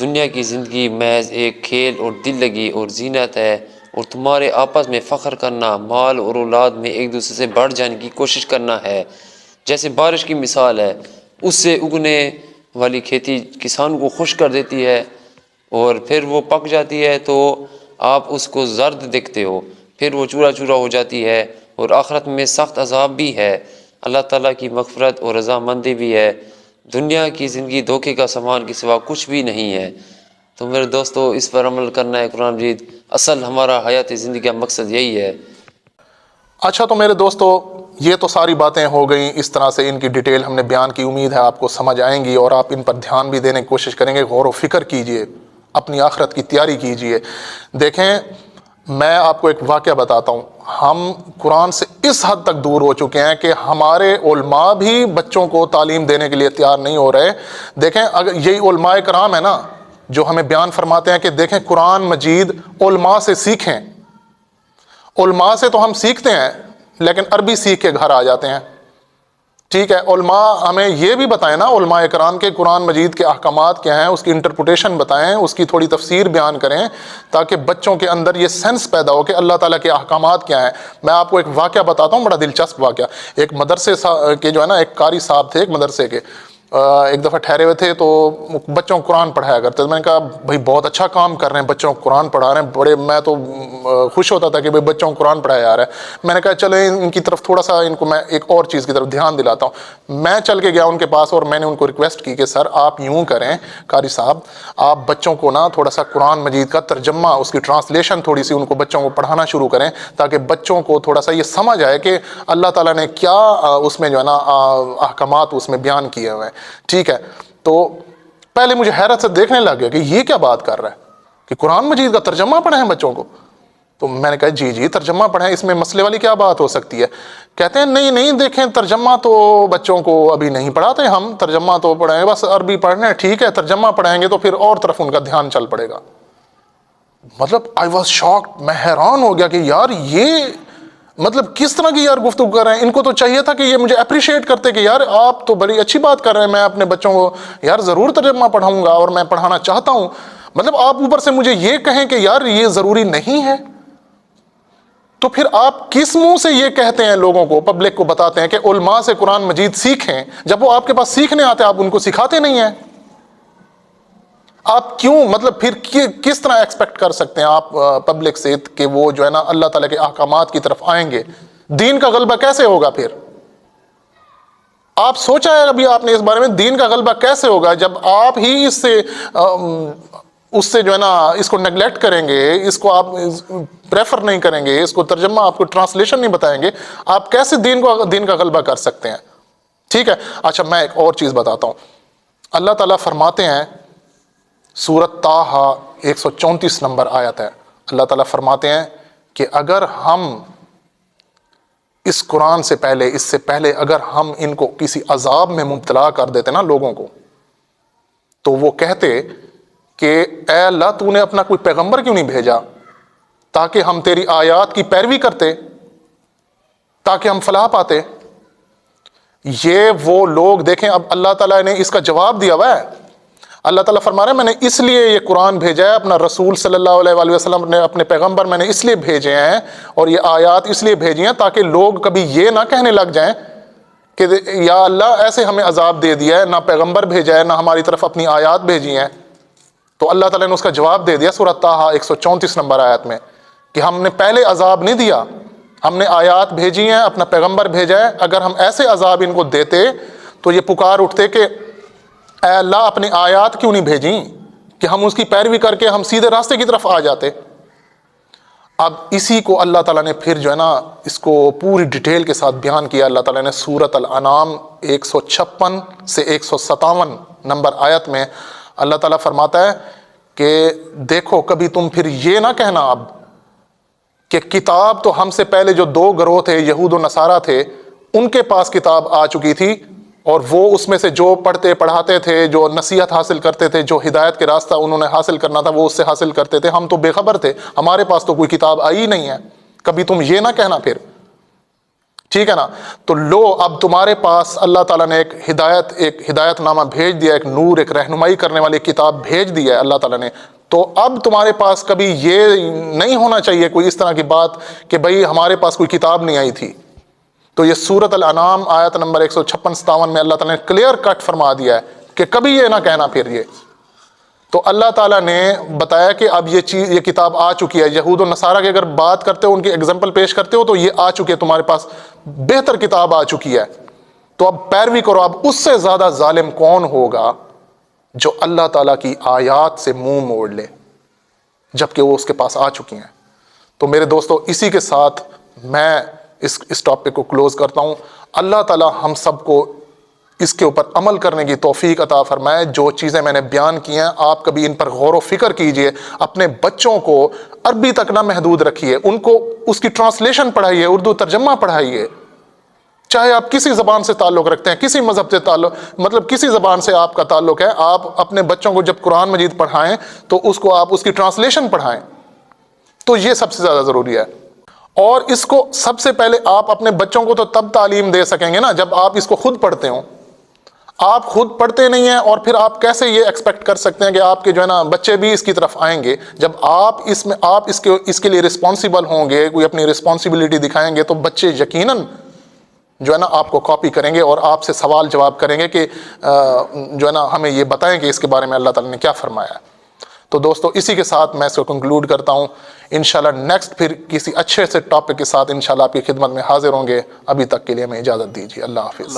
Speaker 3: دنیا کی زندگی محض ایک کھیل اور دل لگی اور زینت ہے، اور تمہارے آپس میں فخر کرنا، مال اور اولاد میں ایک دوسرے سے بڑھ جانے کی کوشش کرنا ہے۔ جیسے بارش کی مثال ہے، اس سے اگنے والی کھیتی کسان کو خوش کر دیتی ہے، اور پھر وہ پک جاتی ہے تو آپ اس کو زرد دیکھتے ہو، پھر وہ چورا چورا ہو جاتی ہے، اور آخرت میں سخت عذاب بھی ہے۔ اللہ تعالیٰ کی مغفرت اور رضامندی بھی ہے۔ دنیا کی زندگی دھوکے کا سامان کے سوا کچھ بھی نہیں ہے۔ تو میرے دوستو اس پر عمل کرنا ہے۔ قرآن مجید اصل ہمارا حیات زندگی کا مقصد یہی ہے۔
Speaker 2: اچھا تو میرے دوستو یہ تو ساری باتیں ہو گئیں، اس طرح سے ان کی ڈیٹیل ہم نے بیان کی، امید ہے آپ کو سمجھ آئیں گی اور آپ ان پر دھیان بھی دینے کی کوشش کریں گے، غور و فکر کیجئے، اپنی آخرت کی تیاری کیجئے۔ دیکھیں میں آپ کو ایک واقعہ بتاتا ہوں، ہم قرآن سے اس حد تک دور ہو چکے ہیں کہ ہمارے علماء بھی بچوں کو تعلیم دینے کے لیے تیار نہیں ہو رہے۔ دیکھیں اگر یہی علماء کرام ہے نا جو ہمیں بیان فرماتے ہیں کہ دیکھیں قرآن مجید علماء سے سیکھیں، علماء سے تو ہم سیکھتے ہیں لیکن عربی سیکھ کے گھر آ جاتے ہیں، ٹھیک ہے۔ علماء ہمیں یہ بھی بتائیں نا، علماء کرام کے قرآن مجید کے احکامات کیا ہیں، اس کی انٹرپریٹیشن بتائیں، اس کی تھوڑی تفسیر بیان کریں، تاکہ بچوں کے اندر یہ سینس پیدا ہو کہ اللہ تعالیٰ کے احکامات کیا ہیں۔ میں آپ کو ایک واقعہ بتاتا ہوں، بڑا دلچسپ واقعہ۔ ایک مدرسے کے جو ہے نا ایک قاری صاحب تھے، ایک مدرسے کے، ایک دفعہ ٹھہرے ہوئے تھے تو بچوں کو قرآن پڑھایا کرتے تھے۔ میں نے کہا بھائی بہت اچھا کام کر رہے ہیں، بچوں کو قرآن پڑھا رہے ہیں، بڑے میں تو خوش ہوتا تھا کہ بھائی بچوں کو قرآن پڑھایا جا رہا ہے۔ میں نے کہا چلیں ان کی طرف تھوڑا سا ان کو میں ایک اور چیز کی طرف دھیان دلاتا ہوں۔ میں چل کے گیا ان کے پاس اور میں نے ان کو ریکویسٹ کی کہ سر آپ یوں کریں قاری صاحب، آپ بچوں کو نا تھوڑا سا قرآن مجید کا ترجمہ، اس کی ٹرانسلیشن تھوڑی سی ان کو بچوں کو پڑھانا شروع کریں، تاکہ بچوں کو تھوڑا سا یہ سمجھ آئے کہ اللہ تعالیٰ نے کیا اس میں جو ہے نا احکامات اس میں بیان کیے ہوئے ہیں، ٹھیک ہے۔ تو پہلے مجھے حیرت سے دیکھنے لگ گیا کہ یہ کیا بات کر رہا ہے کہ قرآن مجید کا ترجمہ پڑھیں بچوں کو۔ تو میں نے کہا جی ترجمہ پڑھیں، اس میں مسئلے والی کیا بات ہو سکتی ہے؟ کہتے ہیں نہیں دیکھیں ترجمہ تو بچوں کو ابھی نہیں پڑھاتے ہم، ترجمہ تو پڑھیں بس عربی پڑھنا ہے، ٹھیک ہے ترجمہ پڑھائیں گے تو پھر اور طرف ان کا دھیان چل پڑے گا۔ مطلب آئی واز شاکڈ، میں حیران ہو گیا کہ یار یہ مطلب کس طرح کی یار گفتگو کر رہے ہیں. ان کو تو چاہیے تھا کہ یہ مجھے اپریشیٹ کرتے کہ یار آپ تو بڑی اچھی بات کر رہے ہیں، میں اپنے بچوں کو یار ضرور ترجمہ پڑھاؤں گا اور میں پڑھانا چاہتا ہوں. مطلب آپ اوپر سے مجھے یہ کہیں کہ یار یہ ضروری نہیں ہے. تو پھر آپ کس منہ سے یہ کہتے ہیں لوگوں کو، پبلک کو بتاتے ہیں کہ علماء سے قرآن مجید سیکھیں، جب وہ آپ کے پاس سیکھنے آتے آپ ان کو سکھاتے نہیں ہیں؟ آپ کیوں مطلب پھر کس طرح ایکسپیکٹ کر سکتے ہیں آپ پبلک سے کہ وہ جو ہے نا اللہ تعالیٰ کے احکامات کی طرف آئیں گے؟ دین کا غلبہ کیسے ہوگا پھر؟ آپ سوچا ہے ابھی آپ نے اس بارے میں دین کا غلبہ کیسے ہوگا جب آپ ہی اس سے جو ہے نا اس کو نیگلیکٹ کریں گے، اس کو آپ پریفر نہیں کریں گے، اس کو ترجمہ آپ کو ٹرانسلیشن نہیں بتائیں گے، آپ کیسے دین کا غلبہ کر سکتے ہیں؟ ٹھیک ہے. اچھا میں ایک اور چیز بتاتا ہوں. اللہ تعالیٰ فرماتے ہیں سورۃ طٰہٰ 134 نمبر آیت ہے، اللہ تعالیٰ فرماتے ہیں کہ اگر ہم اس قرآن سے پہلے، اس سے پہلے اگر ہم ان کو کسی عذاب میں مبتلا کر دیتے نا لوگوں کو، تو وہ کہتے کہ اے اللہ تو نے اپنا کوئی پیغمبر کیوں نہیں بھیجا تاکہ ہم تیری آیات کی پیروی کرتے، تاکہ ہم فلاح پاتے. یہ وہ لوگ دیکھیں، اب اللہ تعالیٰ نے اس کا جواب دیا ہوا ہے. اللہ تعالیٰ فرما رہے ہیں میں نے اس لیے یہ قرآن بھیجا ہے، اپنا رسول صلی اللہ علیہ وآلہ وسلم نے اپنے پیغمبر میں نے اس لیے بھیجے ہیں اور یہ آیات اس لیے بھیجی ہیں تاکہ لوگ کبھی یہ نہ کہنے لگ جائیں کہ یا اللہ ایسے ہمیں عذاب دے دیا ہے، نہ پیغمبر بھیجا ہے، نہ ہماری طرف اپنی آیات بھیجی ہیں. تو اللہ تعالیٰ نے اس کا جواب دے دیا سورۃ طٰہٰ 134 نمبر آیت میں کہ ہم نے پہلے عذاب نہیں دیا، ہم نے آیات بھیجی ہیں، اپنا پیغمبر بھیجا ہے. اگر ہم ایسے عذاب ان کو دیتے تو یہ پکار اٹھتے کہ اے اللہ اپنی آیات کیوں نہیں بھیجیں کہ ہم اس کی پیروی کر کے ہم سیدھے راستے کی طرف آ جاتے. اب اسی کو اللہ تعالیٰ نے پھر جو ہے نا اس کو پوری ڈیٹیل کے ساتھ بیان کیا. اللہ تعالیٰ نے سورۃ الانعام 156 سے 157 نمبر آیت میں اللہ تعالیٰ فرماتا ہے کہ دیکھو کبھی تم پھر یہ نہ کہنا اب کہ کتاب تو ہم سے پہلے جو دو گروہ تھے یہود و نصارہ تھے ان کے پاس کتاب آ چکی تھی اور وہ اس میں سے جو پڑھتے پڑھاتے تھے، جو نصیحت حاصل کرتے تھے، جو ہدایت کے راستہ انہوں نے حاصل کرنا تھا وہ اس سے حاصل کرتے تھے. ہم تو بے خبر تھے، ہمارے پاس تو کوئی کتاب آئی نہیں ہے. کبھی تم یہ نہ کہنا پھر، ٹھیک ہے نا. تو لو اب تمہارے پاس اللہ تعالیٰ نے ایک ہدایت نامہ بھیج دیا، ایک نور، ایک رہنمائی کرنے والی کتاب بھیج دی ہے اللہ تعالیٰ نے. تو اب تمہارے پاس کبھی یہ نہیں ہونا چاہیے کوئی اس طرح کی بات کہ بھئی ہمارے پاس کوئی کتاب نہیں آئی تھی. تو یہ سورۃ الانعام آیت نمبر 156-57 میں اللہ تعالیٰ نے کلیئر کٹ فرما دیا ہے کہ کبھی یہ نہ کہنا پھر یہ. تو اللہ تعالیٰ نے بتایا کہ اب یہ کتاب آ چکی ہے. یہود و نصارہ کی اگر بات کرتے ہو، ان کی اگزامپل پیش کرتے ہو تو یہ آ چکی ہے، تمہارے پاس بہتر کتاب آ چکی ہے. تو اب پیروی کرو. اب اس سے زیادہ ظالم کون ہوگا جو اللہ تعالیٰ کی آیات سے منہ موڑ لے جبکہ وہ اس کے پاس آ چکی ہیں. تو میرے دوستو اسی کے ساتھ میں اس ٹاپک کو کلوز کرتا ہوں. اللہ تعالیٰ ہم سب کو اس کے اوپر عمل کرنے کی توفیق عطا فرمائے. جو چیزیں میں نے بیان کی ہیں آپ کبھی ان پر غور و فکر کیجئے. اپنے بچوں کو عربی تک نہ محدود رکھیے، ان کو اس کی ٹرانسلیشن پڑھائیے، اردو ترجمہ پڑھائیے. چاہے آپ کسی زبان سے تعلق رکھتے ہیں، کسی مذہب سے تعلق، مطلب کسی زبان سے آپ کا تعلق ہے، آپ اپنے بچوں کو جب قرآن مجید پڑھائیں تو اس کو آپ اس کی ٹرانسلیشن پڑھائیں. تو یہ سب سے زیادہ ضروری ہے. اور اس کو سب سے پہلے آپ اپنے بچوں کو تو تب تعلیم دے سکیں گے نا جب آپ اس کو خود پڑھتے ہوں. آپ خود پڑھتے نہیں ہیں اور پھر آپ کیسے یہ ایکسپیکٹ کر سکتے ہیں کہ آپ کے جو ہے نا بچے بھی اس کی طرف آئیں گے؟ جب آپ اس کے لیے رسپانسیبل ہوں گے، کوئی اپنی رسپانسبلٹی دکھائیں گے تو بچے یقیناً جو ہے نا آپ کو کاپی کریں گے اور آپ سے سوال جواب کریں گے کہ جو ہے نا ہمیں یہ بتائیں کہ اس کے بارے میں اللہ تعالیٰ نے کیا فرمایا ہے. تو دوستو اسی کے ساتھ میں اس کو کنکلوڈ کرتا ہوں. انشاءاللہ نیکسٹ پھر کسی اچھے سے ٹاپک کے ساتھ انشاءاللہ آپ کی خدمت میں حاضر ہوں گے. ابھی تک کے لیے ہمیں اجازت دیجیے. اللہ حافظ.